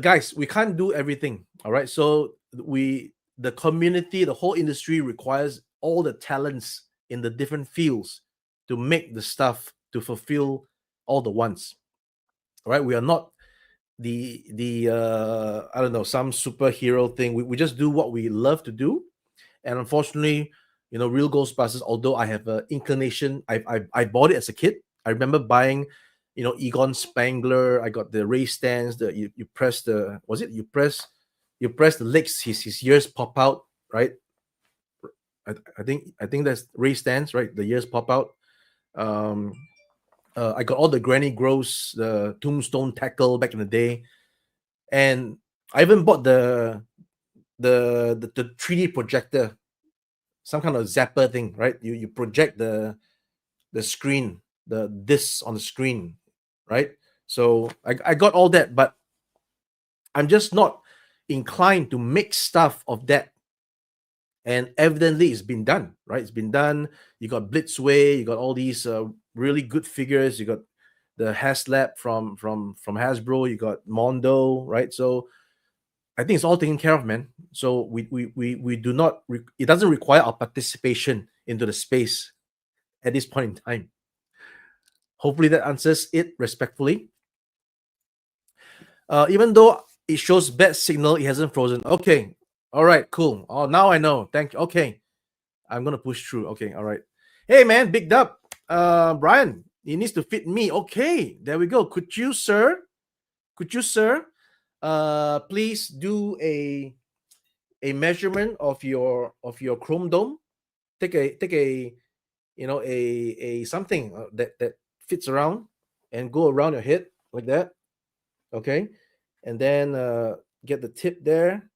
guys, we can't do everything. All right. So the community, the whole industry requires all the talents in the different fields to make the stuff to fulfill all the wants. All right. We are not the I don't know, some superhero thing. We just do what we love to do. And unfortunately, Real Ghostbusters, although I have an inclination, I bought it as a kid. I remember buying, Egon Spangler. I got the race stands. You press the, was it you press the legs, his ears pop out, right? I think that's race stands, right? The ears pop out. I got all the Granny Gross, the Tombstone tackle back in the day, and I even bought the 3D projector, some kind of zapper thing, right? You project the screen, the disc on the screen, right? So I got all that, but I'm just not inclined to make stuff of that. And evidently it's been done, right? It's been done. You got Blitzway, you got all these really good figures. You got the Haslab from Hasbro, you got Mondo, right? So I think it's all taken care of, man. So we do not, it doesn't require our participation into the space at this point in time. Hopefully that answers it respectfully. Even though it shows bad signal, it hasn't frozen. Okay. All right, cool. Oh, now I know. Thank you. Okay. I'm going to push through. Okay. All right. Hey, man, big up. Brian, it needs to fit me. Okay. There we go. Could you, sir, please do a measurement of your chrome dome? Take a a something that fits around and go around your head like that. Okay. And then get the tip there,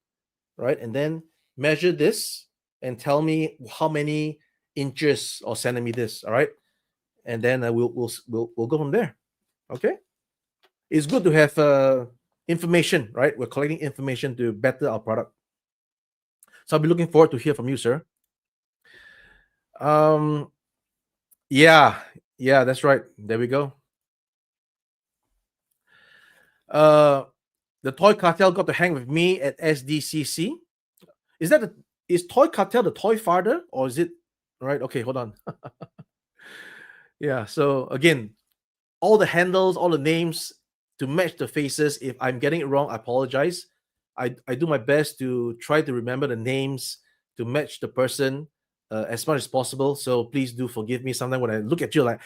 right? And then measure this and tell me how many inches or centimeters. All right. And then we'll go from there. Okay. It's good to have information, right? We're collecting information to better our product. So I'll be looking forward to hear from you, sir. Yeah, that's right. There we go. The Toy Cartel got to hang with me at SDCC. Is Toy Cartel the toy father, or is it right? Okay, hold on. Yeah, so again, all the handles, all the names to match the faces. If I'm getting it wrong, I apologize. I do my best to try to remember the names to match the person. as much as possible. So please do forgive me. Sometimes when I look at you, like,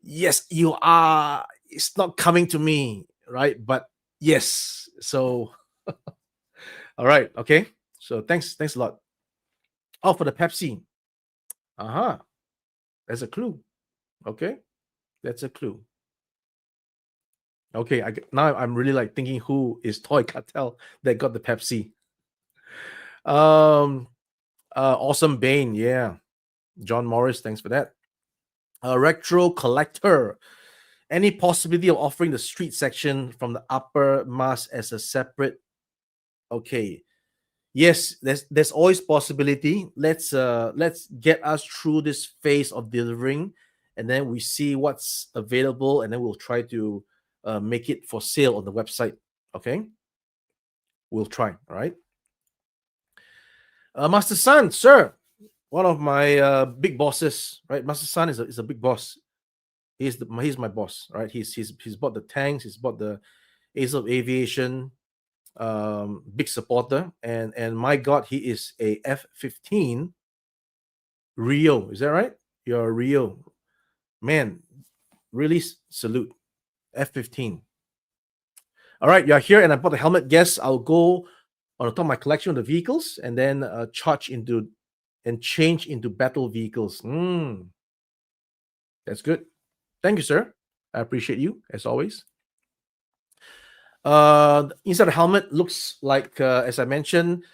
yes, you are. It's not coming to me, right? But yes. So, all right, okay. So thanks a lot. Oh, for the Pepsi. Uh-huh. That's a clue. Okay, that's a clue. Okay, now I'm really like thinking who is Toy Cartel that got the Pepsi. Awesome Bane, yeah. John Morris, thanks for that. Retro Collector. Any possibility of offering the street section from the upper mask as a separate? Okay. Yes, there's always possibility. Let's get us through this phase of delivering, and then we see what's available, and then we'll try to make it for sale on the website. Okay, we'll try. All right. Master Sun, sir, one of my big bosses, right? Master Sun is a big boss. He's my boss, right? He's bought the tanks, he's bought the Ace of Aviation, big supporter, and my God, he is a F-15 Rio. Is that right? You're a Rio man. Really salute F-15. All right, you're here, and I bought the helmet. Guess I'll go on the top of my collection of the vehicles, and then change into battle vehicles. That's good. Thank you, sir. I appreciate you as always. Inside the helmet looks like, as I mentioned,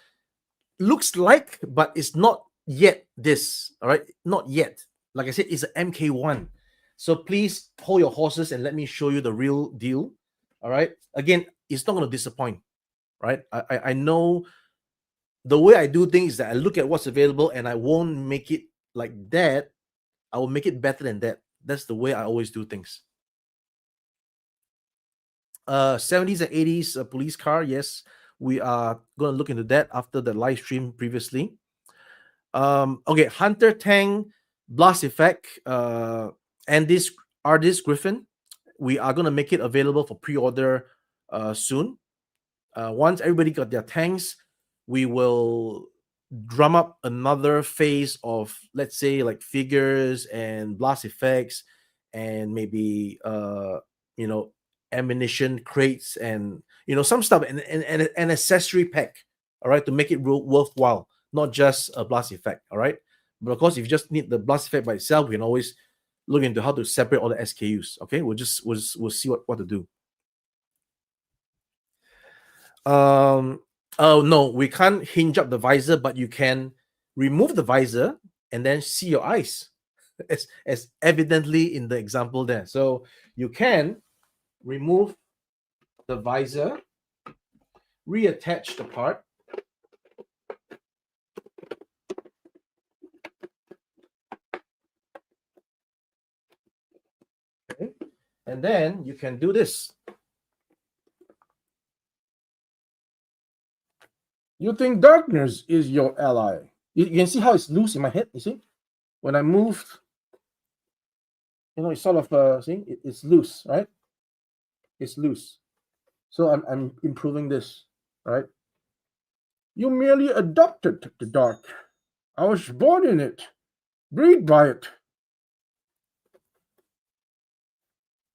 but it's not yet this. All right, not yet. Like I said, it's an MK1. So please hold your horses and let me show you the real deal. All right. Again, it's not going to disappoint. Right. I know the way I do things is that I look at what's available and I won't make it like that. I will make it better than that. That's the way I always do things. 70s and 80s police car. Yes, we are going to look into that after the live stream previously. Okay, Hunter Tank Blast Effect and this Ardis Griffin. We are going to make it available for pre-order soon. Once everybody got their tanks, we will drum up another phase of, let's say, like figures and blast effects and maybe ammunition crates and some stuff and an accessory pack, all right, to make it worthwhile, not just a blast effect. All right, but of course, if you just need the blast effect by itself, we can always look into how to separate all the SKUs. Okay, we'll see what to do. Oh no, we can't hinge up the visor, but you can remove the visor and then see your eyes, as evidently in the example there. So you can remove the visor, reattach the part, okay, and then you can do this. You think darkness is your ally? You can see how it's loose in my head. You see, when I moved, it's sort of see, it's loose, right? It's loose. So I'm improving this, right? You merely adopted the dark. I was born in it, breathed by it.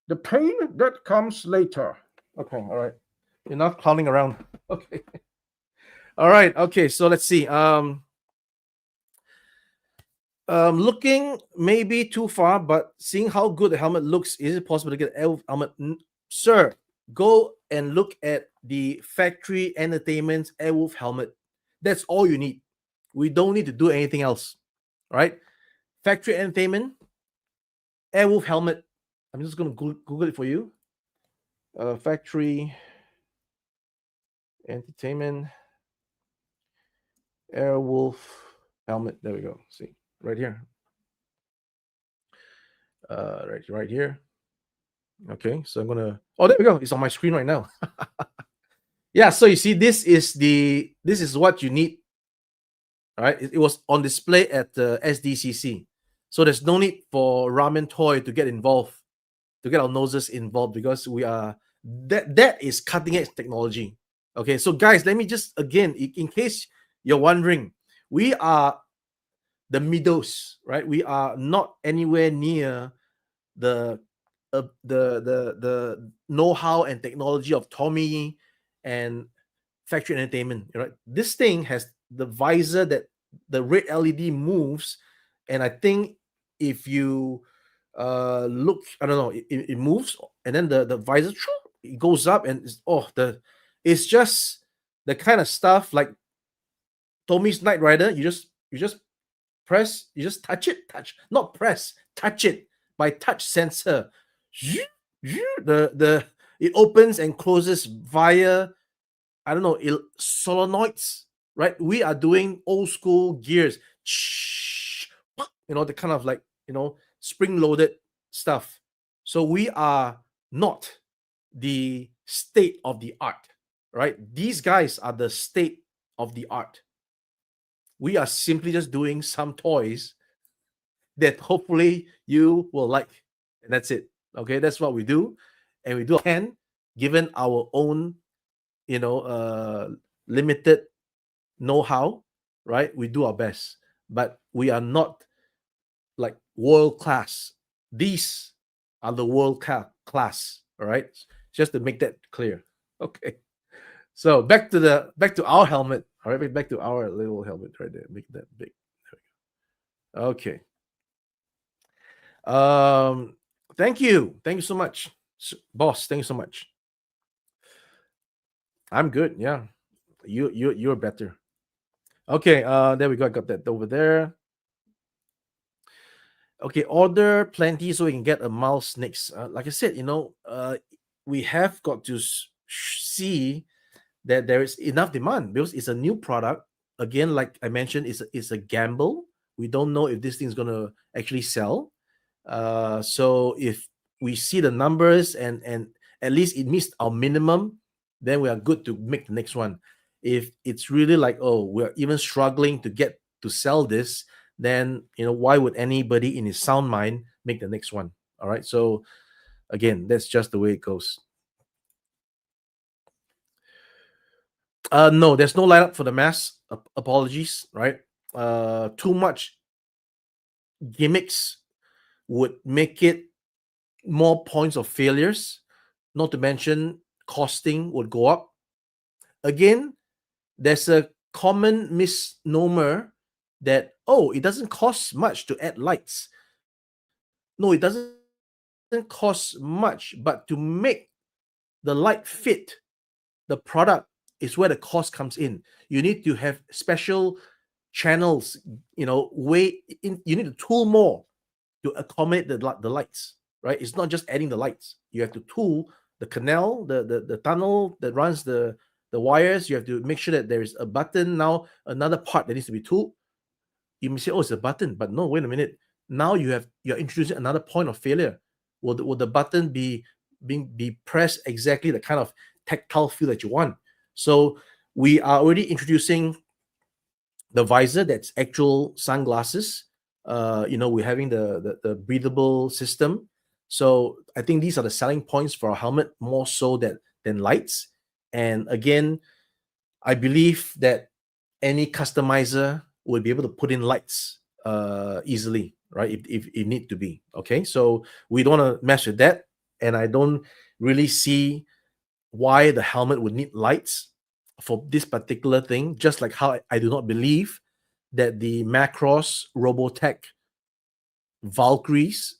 The pain that comes later. Okay, all right. Enough clowning around. Okay. All right. Okay. So let's see. Looking maybe too far, but seeing how good the helmet looks, is it possible to get Airwolf helmet? Sir, go and look at the factory entertainment Airwolf helmet. That's all you need. We don't need to do anything else. All right. Factory entertainment Airwolf helmet. I'm just going to Google it for you. Factory entertainment Airwolf helmet. There we go. See, right here. Right here. Okay, so I'm gonna. Oh, there we go. It's on my screen right now. Yeah. So you see, this is what you need. All right. It was on display at the SDCC. So there's no need for Ramen Toy to get involved, to get our noses involved, because we are that is cutting edge technology. Okay, so guys, let me just again, in case you're wondering, we are the middles, right? We are not anywhere near the the know-how and technology of Tommy and Factory Entertainment, right? This thing has the visor that the red LED moves, and I think if you look, I don't know, it moves, and then the visor it goes up, and it's just the kind of stuff like Tommy's Knight Rider. You just press, you just not press, touch it by touch sensor. The it opens and closes via, I don't know, solenoids, right? We are doing old school gears, the kind of like, spring loaded stuff. So we are not the state of the art, right? These guys are the state of the art. We are simply just doing some toys that hopefully you will like, and that's it. Okay, that's what we do, and we do can, given our own, limited know-how, right? We do our best, but we are not like world class. These are the world class. All right, just to make that clear. Okay, so back to our helmet. All right, back to our little helmet right there. Make that big. Okay. Thank you so much, boss. Thank you so much. I'm good. Yeah, you're better. Okay, there we go. I got that over there. Okay, order plenty so we can get a mouse next. Like I said, we have got to see that there is enough demand because it's a new product. Again, like I mentioned, it's a gamble. We don't know if this thing's gonna actually sell. So if we see the numbers and at least it meets our minimum, then we are good to make the next one. If it's really like, oh, we're even struggling to get to sell this, then why would anybody in his sound mind make the next one? All right. So again, that's just the way it goes. No, there's no lineup for the mask. Apologies, right? Too much gimmicks would make it more points of failures. Not to mention costing would go up. Again, there's a common misnomer that, oh, it doesn't cost much to add lights. No, it doesn't cost much, but to make the light fit the product is where the cost comes in. You need to have special channels, you need to tool more to accommodate the lights, right? It's not just adding the lights. You have to tool the canal, the tunnel that runs the wires. You have to make sure that there is a button. Now another part that needs to be tooled. You may say, oh, it's a button, but no, wait a minute. Now you're introducing another point of failure. Will the button be pressed exactly the kind of tactile feel that you want? So we are already introducing the visor that's actual sunglasses. We're having the breathable system. So I think these are the selling points for our helmet more so than lights. And again, I believe that any customizer will be able to put in lights easily, right? If it need to be. Okay, so we don't want to mess with that, and I don't really see why the helmet would need lights for this particular thing. Just like how I do not believe that the Macross, Robotech, Valkyries,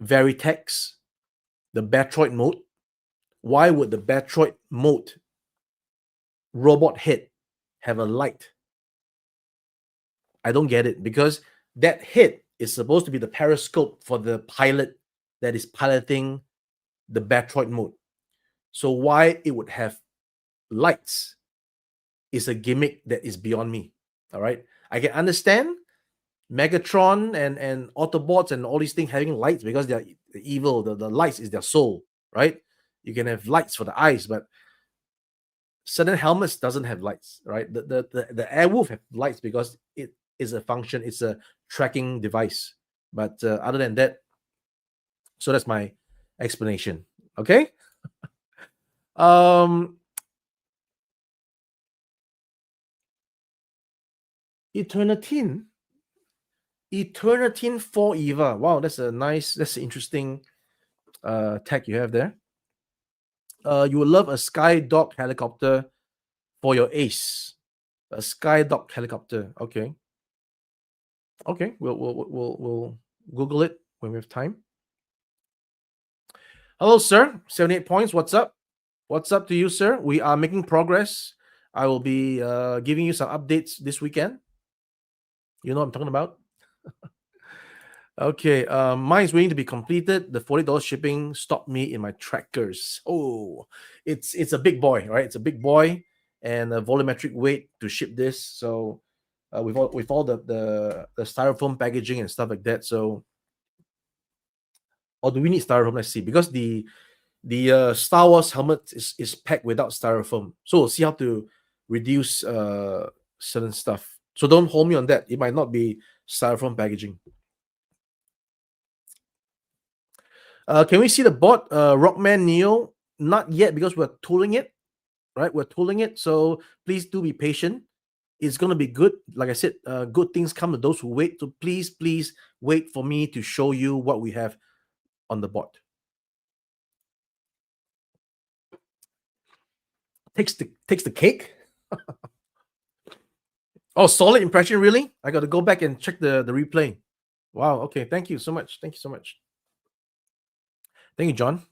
Veritex, the Batroid mode. Why would the Batroid mode robot head have a light? I don't get it, because that head is supposed to be the periscope for the pilot that is piloting the Batroid mode. So why it would have lights is a gimmick that is beyond me. All right, I can understand Megatron and Autobots and all these things having lights because they're evil. The lights is their soul, right? You can have lights for the eyes, but certain helmets doesn't have lights, right? The Airwolf have lights because it is a function, it's a tracking device. But other than that, so that's my explanation. Okay. Eternity. Eternity 4 EVA. Wow, that's interesting tag you have there. You will love a Skydog helicopter for your ace. A Skydog helicopter. Okay. Okay, we'll Google it when we have time. Hello, sir. 78 points. What's up? What's up to you, sir? We are making progress. I will be giving you some updates this weekend. You know what I'm talking about? Okay, mine is waiting to be completed. The $40 shipping stopped me in my trackers. Oh, it's a big boy, right? It's a big boy and a volumetric weight to ship this. So with all the styrofoam packaging and stuff like that. So, or do we need styrofoam? Let's see, because the Star Wars helmet is packed without styrofoam. So we'll see how to reduce certain stuff. So don't hold me on that. It might not be styrofoam packaging. Can we see the bot, Rockman Neo? Not yet, because we're tooling it, right? We're tooling it. So please do be patient. It's going to be good. Like I said, good things come to those who wait. So please wait for me to show you what we have on the bot. Takes the cake. Oh, solid impression, really? I got to go back and check the replay. Wow. Okay. Thank you so much. Thank you so much. Thank you, John.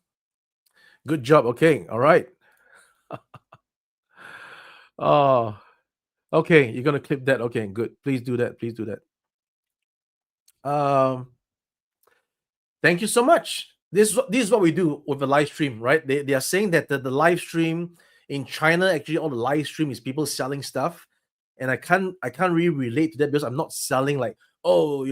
Good job. Okay. All right. Oh, okay. You're gonna clip that. Okay, good. Please do that. Please do that. Thank you so much. This is what we do with the live stream, right? They are saying that the live stream in China, actually all the live stream is people selling stuff. And I can't really relate to that because I'm not selling like, oh,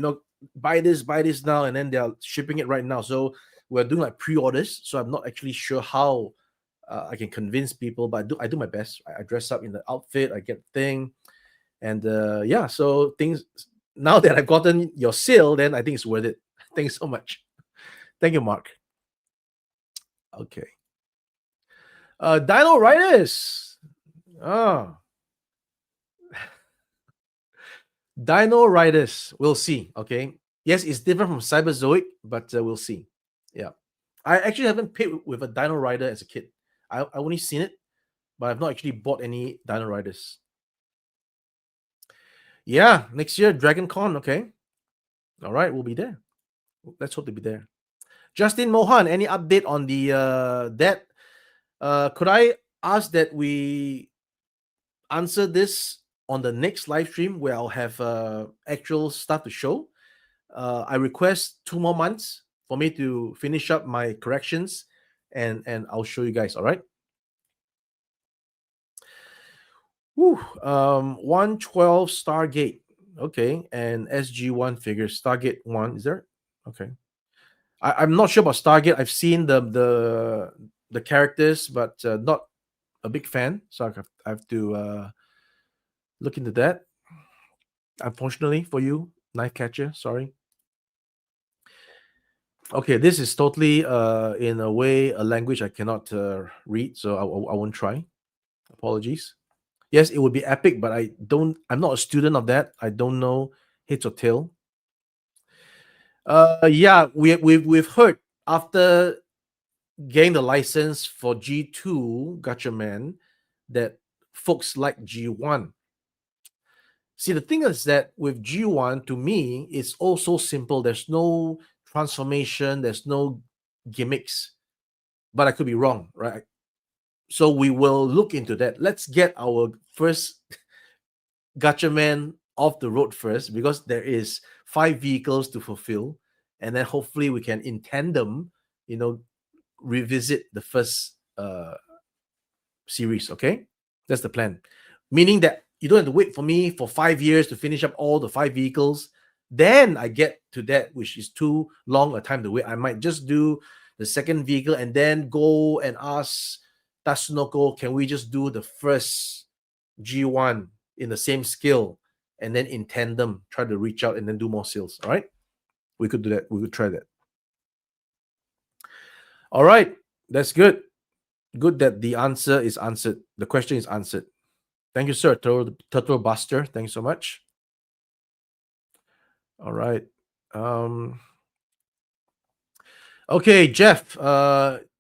buy this now, and then they're shipping it right now. So we're doing like pre-orders. So I'm not actually sure how I can convince people, but I do my best. I dress up in the outfit, I get the thing, and yeah. So things, now that I've gotten your sale, then I think it's worth it. Thanks so much. Thank you, Mark. Okay. Dino Riders. Oh. Dino Riders. We'll see. Okay. Yes, it's different from Cyberzoic, but we'll see. Yeah. I actually haven't played with a Dino Rider as a kid. I only seen it, but I've not actually bought any Dino Riders. Yeah, next year, Dragon Con. Okay. All right, we'll be there. Let's hope to be there. Justin Mohan, any update on the that? Could I ask that we answer this on the next live stream where I'll have actual stuff to show? I request 2 more months for me to finish up my corrections, and I'll show you guys. All right. 112 Stargate. Okay, and SG1 figures. Stargate 1 is there? Okay. I'm not sure about Stargate. I've seen the characters, but not a big fan. So I have to look into that. Unfortunately for you, Knife Catcher. Sorry. Okay, this is totally in a way a language I cannot read, so I won't try. Apologies. Yes, it would be epic, but I'm not a student of that. I don't know heads or tail. Yeah, we've heard after getting the license for G2 Gatchaman that folks like G1. See, the thing is that with G1, to me, it's also simple. There's no transformation, there's no gimmicks, but I could be wrong, right? So we will look into that. Let's get our first Gatchaman off the road first, because there is 5 vehicles to fulfill, and then hopefully we can in tandem, revisit the first series. Okay, that's the plan, meaning that you don't have to wait for me for 5 years to finish up all the 5 vehicles. Then I get to that, which is too long a time to wait. I might just do the second vehicle and then go and ask Tatsunoko, can we just do the first G1 in the same skill, and then in tandem try to reach out and then do more sales. All right, we could do that. We could try that. All right, that's good. Good that the answer is answered. The question is answered. Thank you, sir. Turtle Buster. Thank you so much. All right. Okay, Jeff.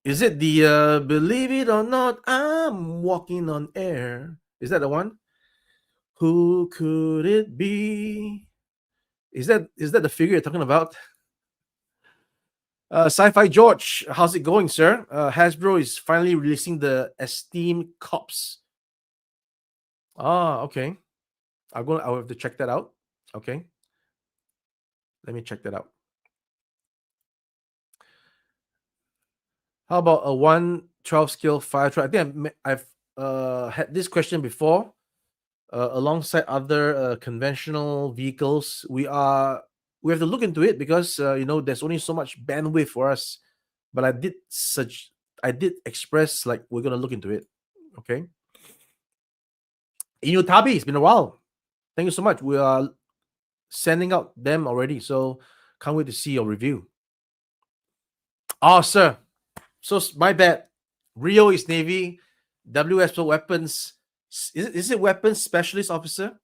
Is it the Believe It or Not, I'm Walking on Air? Is that the one? Who could it be? Is that the figure you're talking about? Sci-Fi George, how's it going, sir? Hasbro is finally releasing the Esteem Cops. Ah, okay. I'll have to check that out. Okay. Let me check that out. How about a 112 scale fire truck? I think I've had this question before. Alongside other conventional vehicles, we have to look into it because there's only so much bandwidth for us. But I did express like we're gonna look into it. Okay. Tabi, it's been a while. Thank you so much. We are sending out them already, so can't wait to see your review. Oh, sir. So my bad. Rio is Navy. WS for weapons. Is it weapons specialist officer?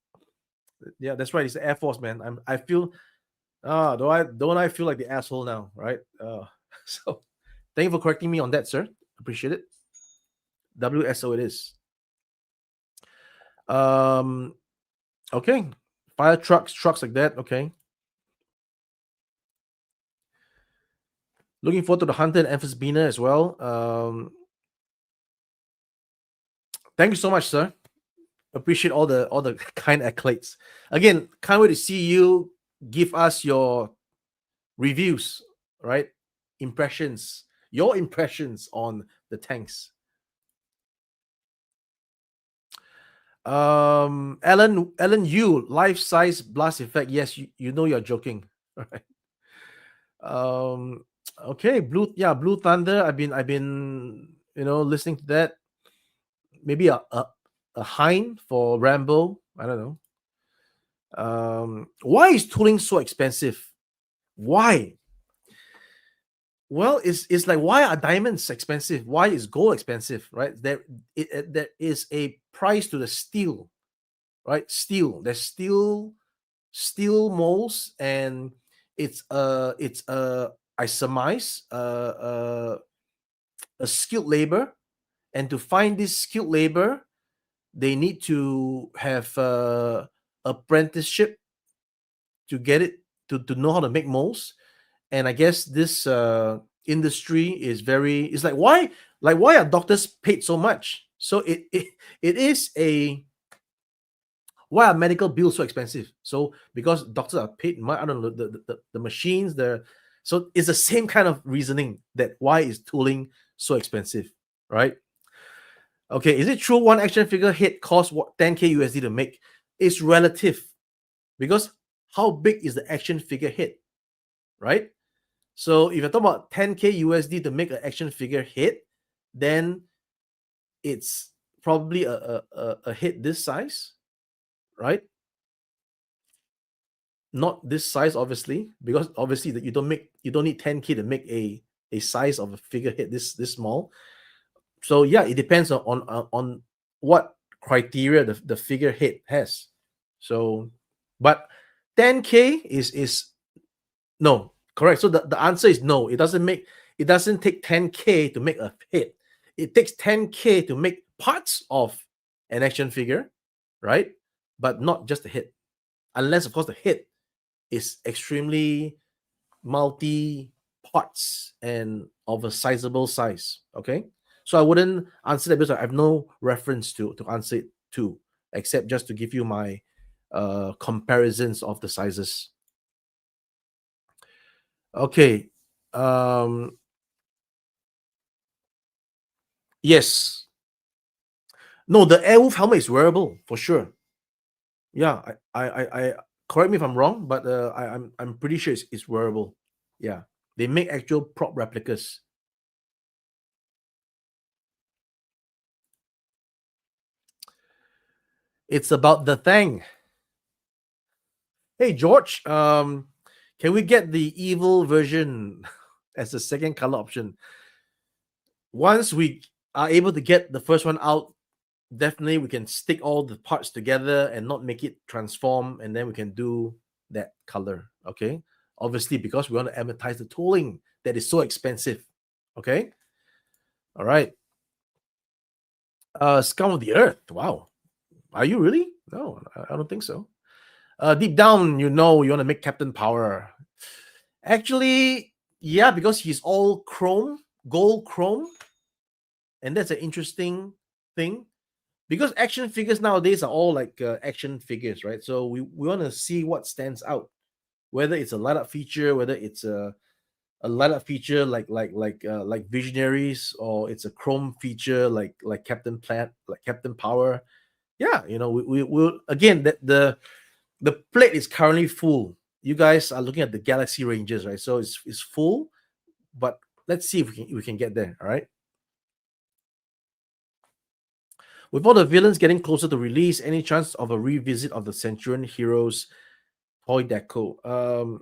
Yeah, that's right. It's the Air Force, man. I feel don't I feel like the asshole now, right? So thank you for correcting me on that, sir. Appreciate it. WSO it is. Okay. Fire trucks like that. Okay. Looking forward to the Hunter and Amphisbaena as well. Thank you so much, sir. Appreciate all the kind accolades. Again, can't wait to see you give us your reviews, right? Your impressions on the tanks. Alan Yu, life size blast effect. Yes, you know you're joking. All right. Okay, Blue Thunder. I've been listening to that. Maybe a Hein for Rambo. I don't know. Why is tooling so expensive? Why? Well, it's like, why are diamonds expensive? Why is gold expensive? Right? There is a price to the steel, right? There's steel molds, and it's I surmise a skilled labor, and to find this skilled labor, they need to have apprenticeship to get it to know how to make molds. And I guess this industry is it's like, why are doctors paid so much? So it is a why are medical bills so expensive? So because doctors are paid much, I don't know, the machines, so it's the same kind of reasoning that why is tooling so expensive, right? Okay, is it true one action figure hit costs 10K USD to make? It's relative, because how big is the action figure hit, right? So if you're talking about 10K USD to make an action figure hit, then it's probably a hit this size, right? Not this size, obviously, because obviously that you don't need 10K to make a size of a figure hit this small. So yeah, it depends on what criteria the figure hit has. So, but 10K is no, correct. So the answer is no. It doesn't take 10K to make a hit. It takes 10K to make parts of an action figure, right? But not just a hit. Unless, of course, the hit is extremely multi parts and of a sizable size. Okay. So I wouldn't answer that because I have no reference to answer it to, except just to give you my comparisons of the sizes. Okay. Yes. No, the Airwolf helmet is wearable for sure. Yeah, I correct me if I'm wrong, but I'm pretty sure it's wearable. Yeah, they make actual prop replicas. It's about the thing. Hey George, can we get the evil version as the second color option? Once we are able to get the first one out, definitely we can stick all the parts together and not make it transform, and then we can do that color. Okay, obviously because we want to amortize the tooling that is so expensive. Okay, all right. Scum of the Earth. Wow, are you really? No, I don't think so. Deep down, you know, you want to make Captain Power. Actually, yeah, because he's all chrome, gold chrome, and that's an interesting thing. Because action figures nowadays are all like action figures, right? So we want to see what stands out, whether it's a light up feature, whether it's a light up feature like Visionaries, or it's a chrome feature like Captain Plant, like Captain Power. Yeah, you know, we will again that the plate is currently full. You guys are looking at the Galaxy Rangers, right? So it's full, but let's see if we can get there. All right. With all the villains getting closer to release, any chance of a revisit of the Centurion Heroes toy deco?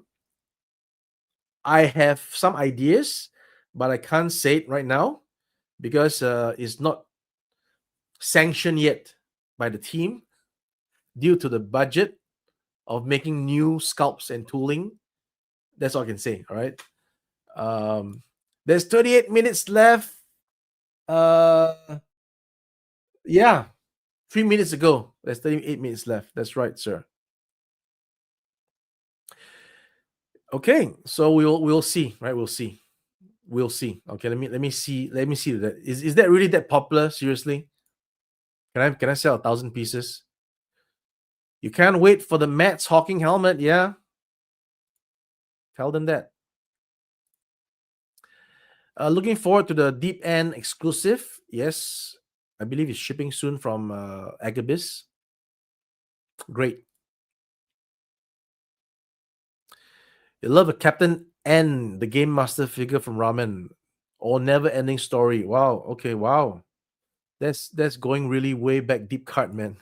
I have some ideas, but I can't say it right now because it's not sanctioned yet by the team due to the budget of making new sculpts and tooling. That's all I can say. All right. There's 38 minutes left. Yeah, 3 minutes ago. There's 38 minutes left. That's right, sir. Okay, so we'll see, right? We'll see. Okay, let me see. Let me see that. Is that really that popular? Seriously? Can I sell 1,000 pieces? You can't wait for the Mats Hawking helmet, yeah? Tell them that. Looking forward to the Deep End exclusive. Yes, I believe it's shipping soon from Agabus. Great. You love a Captain N, the Game Master figure from Ramen, or Never Ending Story. Wow. Okay. Wow. That's going really way back deep cut, man.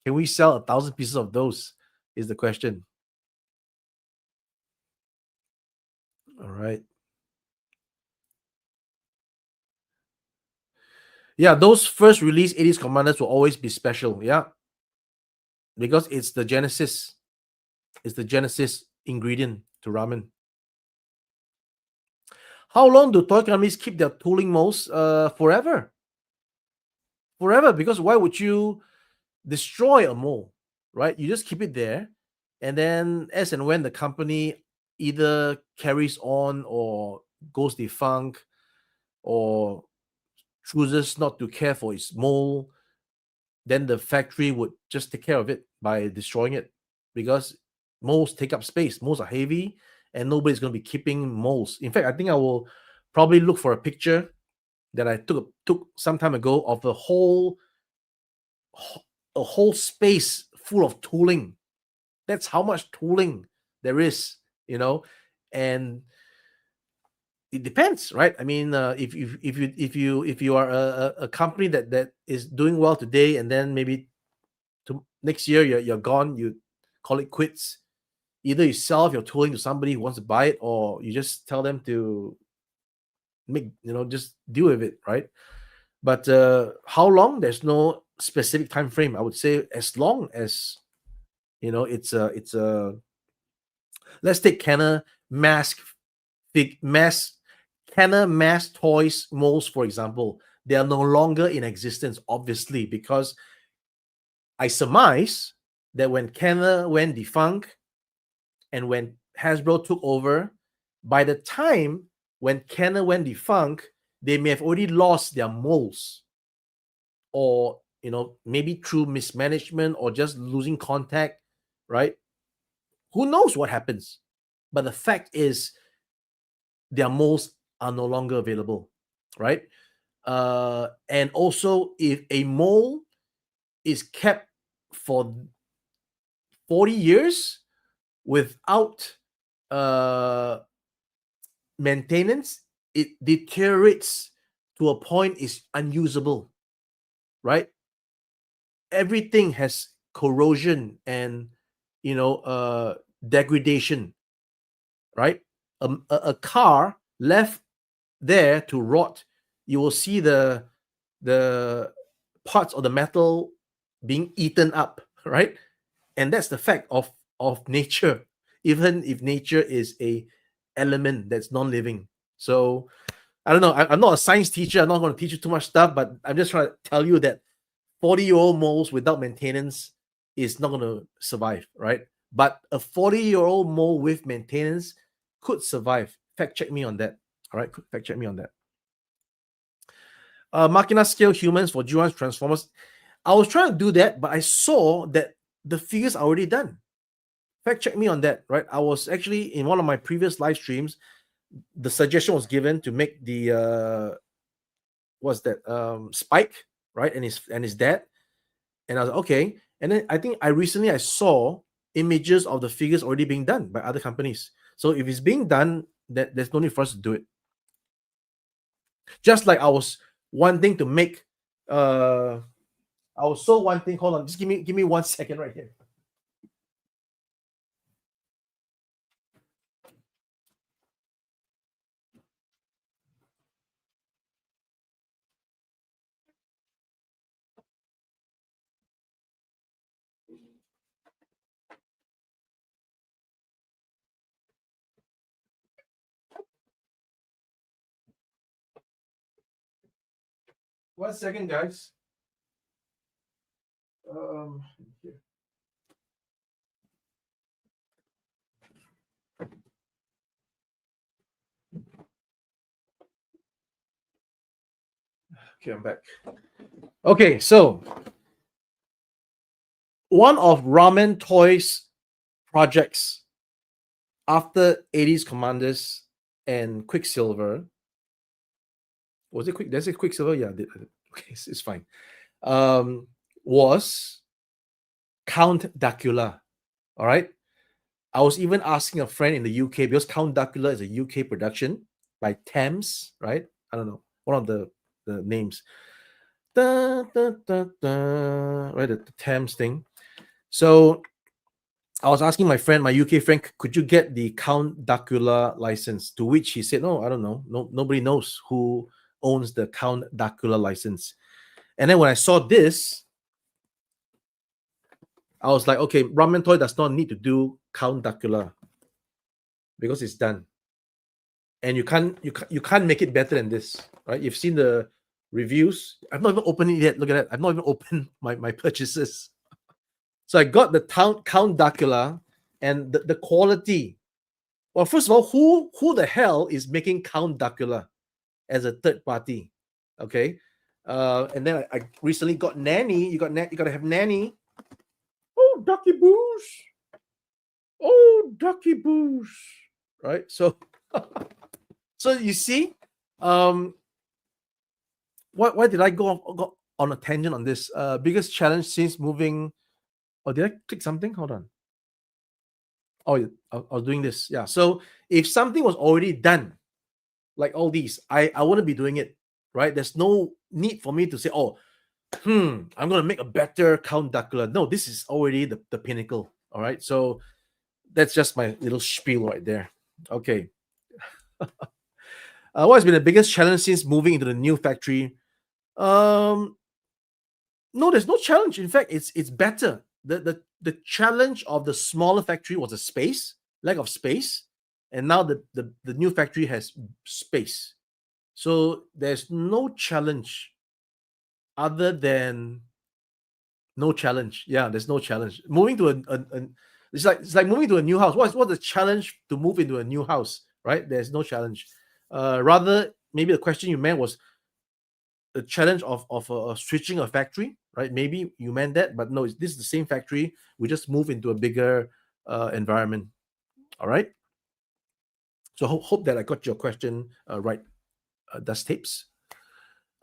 Can we sell 1,000 pieces of those? Is the question. All right. Yeah, those first release 80s commanders will always be special. Yeah. Because it's the Genesis. It's the Genesis ingredient to ramen. How long do toy companies keep their tooling molds? Forever. Forever. Because why would you destroy a mold, right? You just keep it there. And then as and when the company either carries on or goes defunct or chooses not to care for its mold, then the factory would just take care of it by destroying it, because molds take up space. Molds are heavy, and nobody's going to be keeping molds. In fact, I think I will probably look for a picture that I took some time ago of a whole space full of tooling. That's how much tooling there is, you know, and it depends, right? I mean, if you are a company that is doing well today, and then maybe to next year you're gone, you call it quits. Either you sell off your tooling to somebody who wants to buy it, or you just tell them to just deal with it, right? But how long? There's no specific time frame. I would say as long as it's a let's take Kenner Kenner mass toys molds, for example. They are no longer in existence, obviously, because I surmise that when Kenner went defunct and when Hasbro took over, by the time when Kenner went defunct, they may have already lost their molds, or maybe through mismanagement or just losing contact, right? Who knows what happens? But the fact is, their molds are no longer available, right? And also, if a mold is kept for 40 years without maintenance, it deteriorates to a point it's unusable, right? Everything has corrosion and degradation, right? A car left there to rot, you will see the parts of the metal being eaten up, right? And that's the fact of nature. even if nature is a element that's non-living. So I don't know. I'm not a science teacher. I'm not going to teach you too much stuff, but I'm just trying to tell you that 40-year-old moles without maintenance is not going to survive, right? But a 40-year-old mole with maintenance could survive. Fact check me on that. All right, fact check me on that. Machina scale humans for G1 Transformers. I was trying to do that, but I saw that the figures are already done. Fact check me on that, right? I was actually in one of my previous live streams. The suggestion was given to make the what's that Spike, right, and his dad, and I was like, okay. And then I think I saw images of the figures already being done by other companies. So if it's being done, that there's no need for us to do it. Just like I was wanting to make, I was so wanting. Hold on, just give me 1 second right here. One second, guys. Here. Okay, I'm back. Okay, so one of Ramen Toys projects after 80s Commanders and Quicksilver. Was it Quick? Did I say Quicksilver? Yeah, okay, it's fine. Was Count Dracula. All right. I was even asking a friend in the UK because Count Dracula is a UK production by Thames, right? I don't know, one of the names. Right, the Thames thing. So I was asking my friend, my UK friend, could you get the Count Dracula license? To which he said, no, I don't know. No, nobody knows who owns the Count Dracula license. And then when I saw this, I was like, okay, Ramen Toy does not need to do Count Dracula because it's done. And you can't make it better than this, right? You've seen the reviews. I've not even opened it yet. Look at that. I've not even opened my purchases. So I got the Count Dracula and the quality. Well, first of all, who the hell is making Count Dracula as a third party? Okay. And then I recently got Nanny. You got to have Nanny. Oh, Ducky Boos. Oh, Ducky Boos. Right. So so you see, why did I go on a tangent on this? Biggest challenge since moving. Oh, did I click something? Hold on. Oh, I was doing this. Yeah. So if something was already done, like all these, I wouldn't be doing it, right? There's no need for me to say, oh, I'm gonna make a better Count Dracula. No, this is already the pinnacle. All right. So that's just my little spiel right there. Okay. What has been the biggest challenge since moving into the new factory? No, there's no challenge. In fact, it's better. The challenge of the smaller factory was the space, lack of space, and now the new factory has space. So there's no challenge other than no challenge. Yeah, there's no challenge. Moving to it's like moving to a new house. What's the challenge to move into a new house, right? There's no challenge. Rather, maybe the question you meant was the challenge of switching a factory, right? Maybe you meant that, but no, this is the same factory. We just move into a bigger environment. All right. So hope that I got your question right. Dust tapes.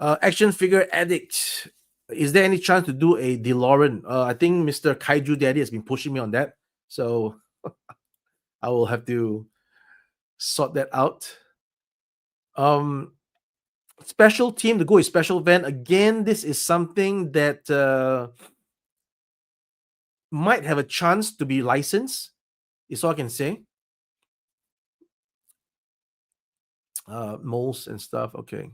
Action figure addict. Is there any chance to do a DeLorean? I think Mr. Kaiju Daddy has been pushing me on that, so I will have to sort that out. Special team to go with special van. Again, this is something that might have a chance to be licensed, is all I can say. Moles and stuff. Okay.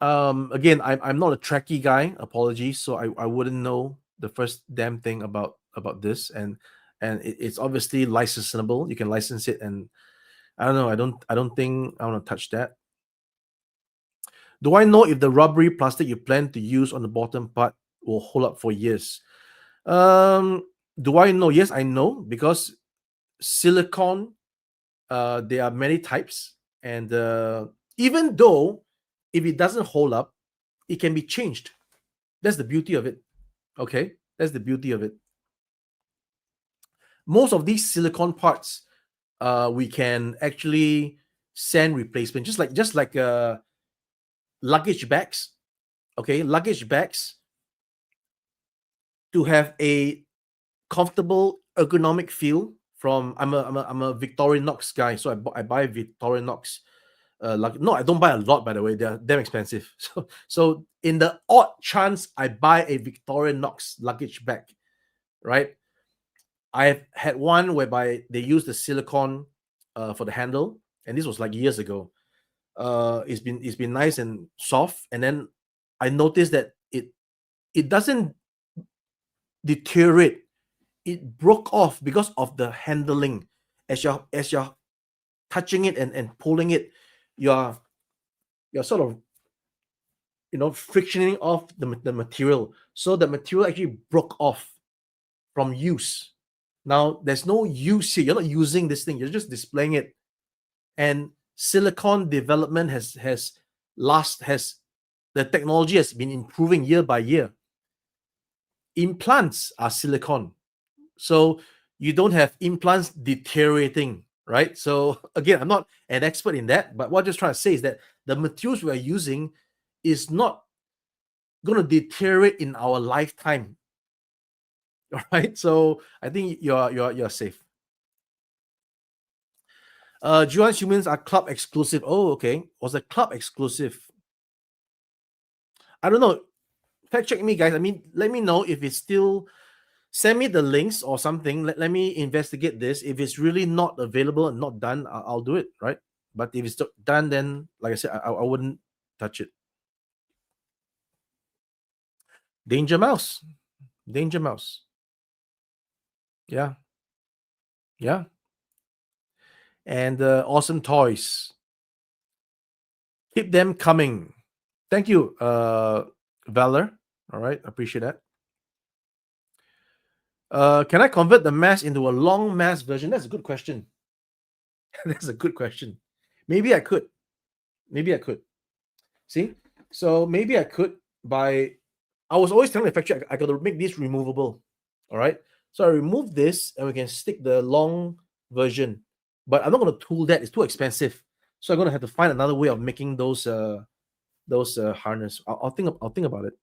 Again, I'm not a Trekkie guy. Apologies. So I wouldn't know the first damn thing about this. And and it's obviously licensable. You can license it, and I don't know. I don't think I want to touch that. Do I know if the rubbery plastic you plan to use on the bottom part will hold up for years? Do I know? Yes, I know, because silicone, there are many types, and even though if it doesn't hold up, it can be changed. That's the beauty of it. Okay, that's the beauty of it. Most of these silicone parts, we can actually send replacement, just like luggage bags. Okay, luggage bags, to have a comfortable ergonomic feel. I'm a Victorinox guy, so I buy Victorinox. No, I don't buy a lot, by the way. They're damn expensive. So in the odd chance I buy a Victorinox luggage bag, right? I've had one whereby they use the silicone for the handle, and this was like years ago. It's been nice and soft, and then I noticed that it doesn't deteriorate. It broke off because of the handling. As you're touching it and pulling it, you're sort of frictioning off the material. So the material actually broke off from use. Now there's no use here. You're not using this thing. You're just displaying it. And silicone development has the technology has been improving year by year. Implants are silicone, so you don't have implants deteriorating, right? So again, I'm not an expert in that, but what I'm just trying to say is that the materials we are using is not going to deteriorate in our lifetime. All right, so I think you're safe. Juan Humans are club exclusive. Oh, okay. Was a club exclusive? I don't know. Fact check me, guys. I mean, let me know if it's still. Send me the links or something. Let me investigate this. If it's really not available and not done, I'll do it, right? But if it's done, then like I said, I wouldn't touch it. Danger Mouse. Danger Mouse. Yeah. Yeah. And awesome toys. Keep them coming. Thank you, Valor. All right. Appreciate that. Can I convert the mask into a long mask version? That's a good question. That's a good question. Maybe I could. See? So maybe I could I was always telling the factory I got to make this removable. All right. So I remove this and we can stick the long version. But I'm not going to tool that. It's too expensive. So I'm going to have to find another way of making those harness. I'll think about it.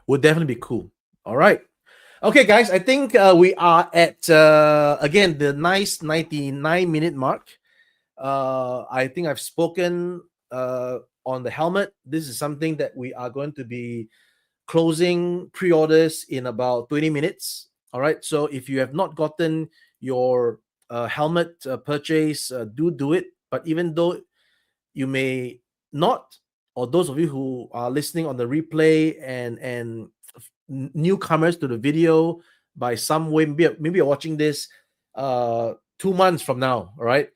Would definitely be cool. All right. Okay, guys, I think we are at again the nice 99-minute mark. I think I've spoken on the helmet. This is something that we are going to be closing pre-orders in about 20 minutes. All right. So if you have not gotten your helmet purchase, do it. But even though you may not, or those of you who are listening on the replay and newcomers to the video by some way, maybe you're watching this 2 months from now, all right,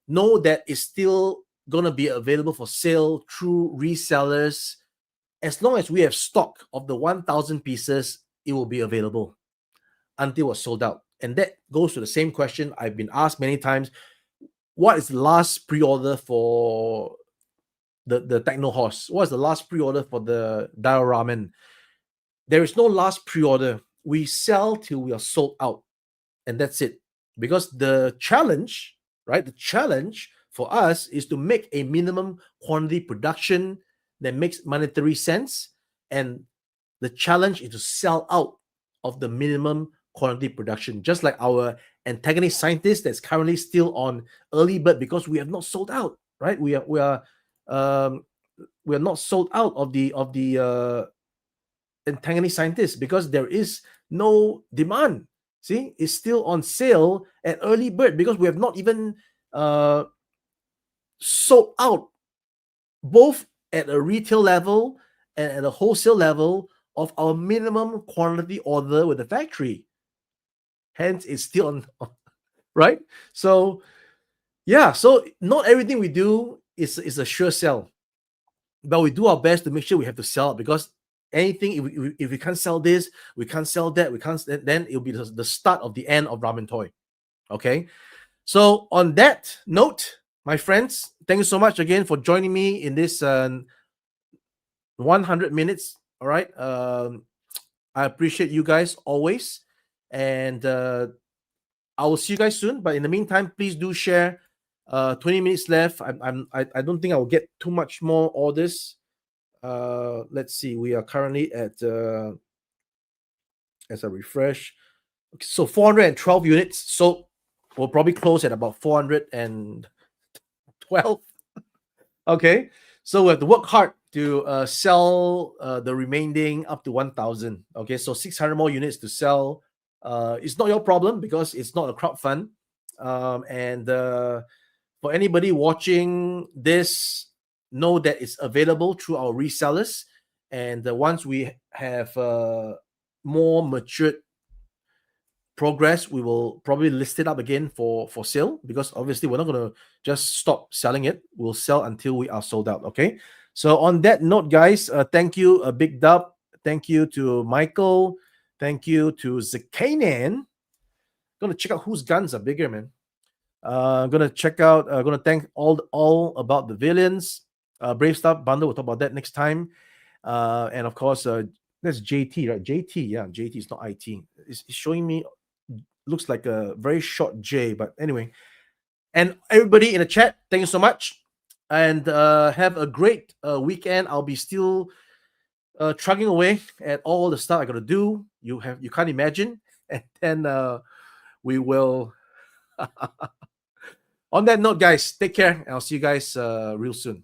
know that it's still going to be available for sale through resellers. As long as we have stock of the 1,000 pieces, it will be available until it's sold out. And that goes to the same question I've been asked many times. What is the last pre-order for the Techno Horse? What is the last pre-order for the Dioramen? There is no last pre-order. We sell till we are sold out, and that's it. Because the challenge, right? The challenge for us is to make a minimum quantity production that makes monetary sense, and the challenge is to sell out of the minimum quantity production. Just like our antagonist scientist that's currently still on early bird because we have not sold out, right? We are not sold out of the antagonist scientist because there is no demand. See, it's still on sale at early bird because we have not even sold out, both at a retail level and at a wholesale level, of our minimum quantity order with the factory. hence it's still on, right? So yeah, so not everything we do is a sure sell, but we do our best to make sure we have to sell it, because anything, if we can't sell this, we can't sell that, we can't, then it'll be the start of the end of Ramen Toy. Okay, so on that note, my friends, thank you so much again for joining me in this 100 minutes. All right, I appreciate you guys always, and I will see you guys soon. But in the meantime, please do share. 20 minutes left. I don't think I will get too much more orders. Let's see. We are currently at as a refresh. So 412 units. So we'll probably close at about 412. Okay. So we have to work hard to sell the remaining up to 1,000. Okay. So 600 more units to sell. It's not your problem because it's not a crowd fund. And for anybody watching this, know that it's available through our resellers. And once we have more matured progress, we will probably list it up again for sale, because obviously we're not going to just stop selling it. We'll sell until we are sold out. Okay. So on that note, guys, thank you, Big Dub. Thank you to Michael. Thank you to Zakanan. Gonna check out whose guns are bigger, man. Gonna check out. Gonna thank all about the villains. Brave Stuff bundle. We'll talk about that next time. And of course, that's JT, right? JT, yeah, JT is not IT. It's showing me. Looks like a very short J, but anyway. And everybody in the chat, thank you so much, and have a great weekend. I'll be still trucking away at all the stuff I gotta do. You can't imagine, and then we will. On that note, guys, take care, and I'll see you guys real soon.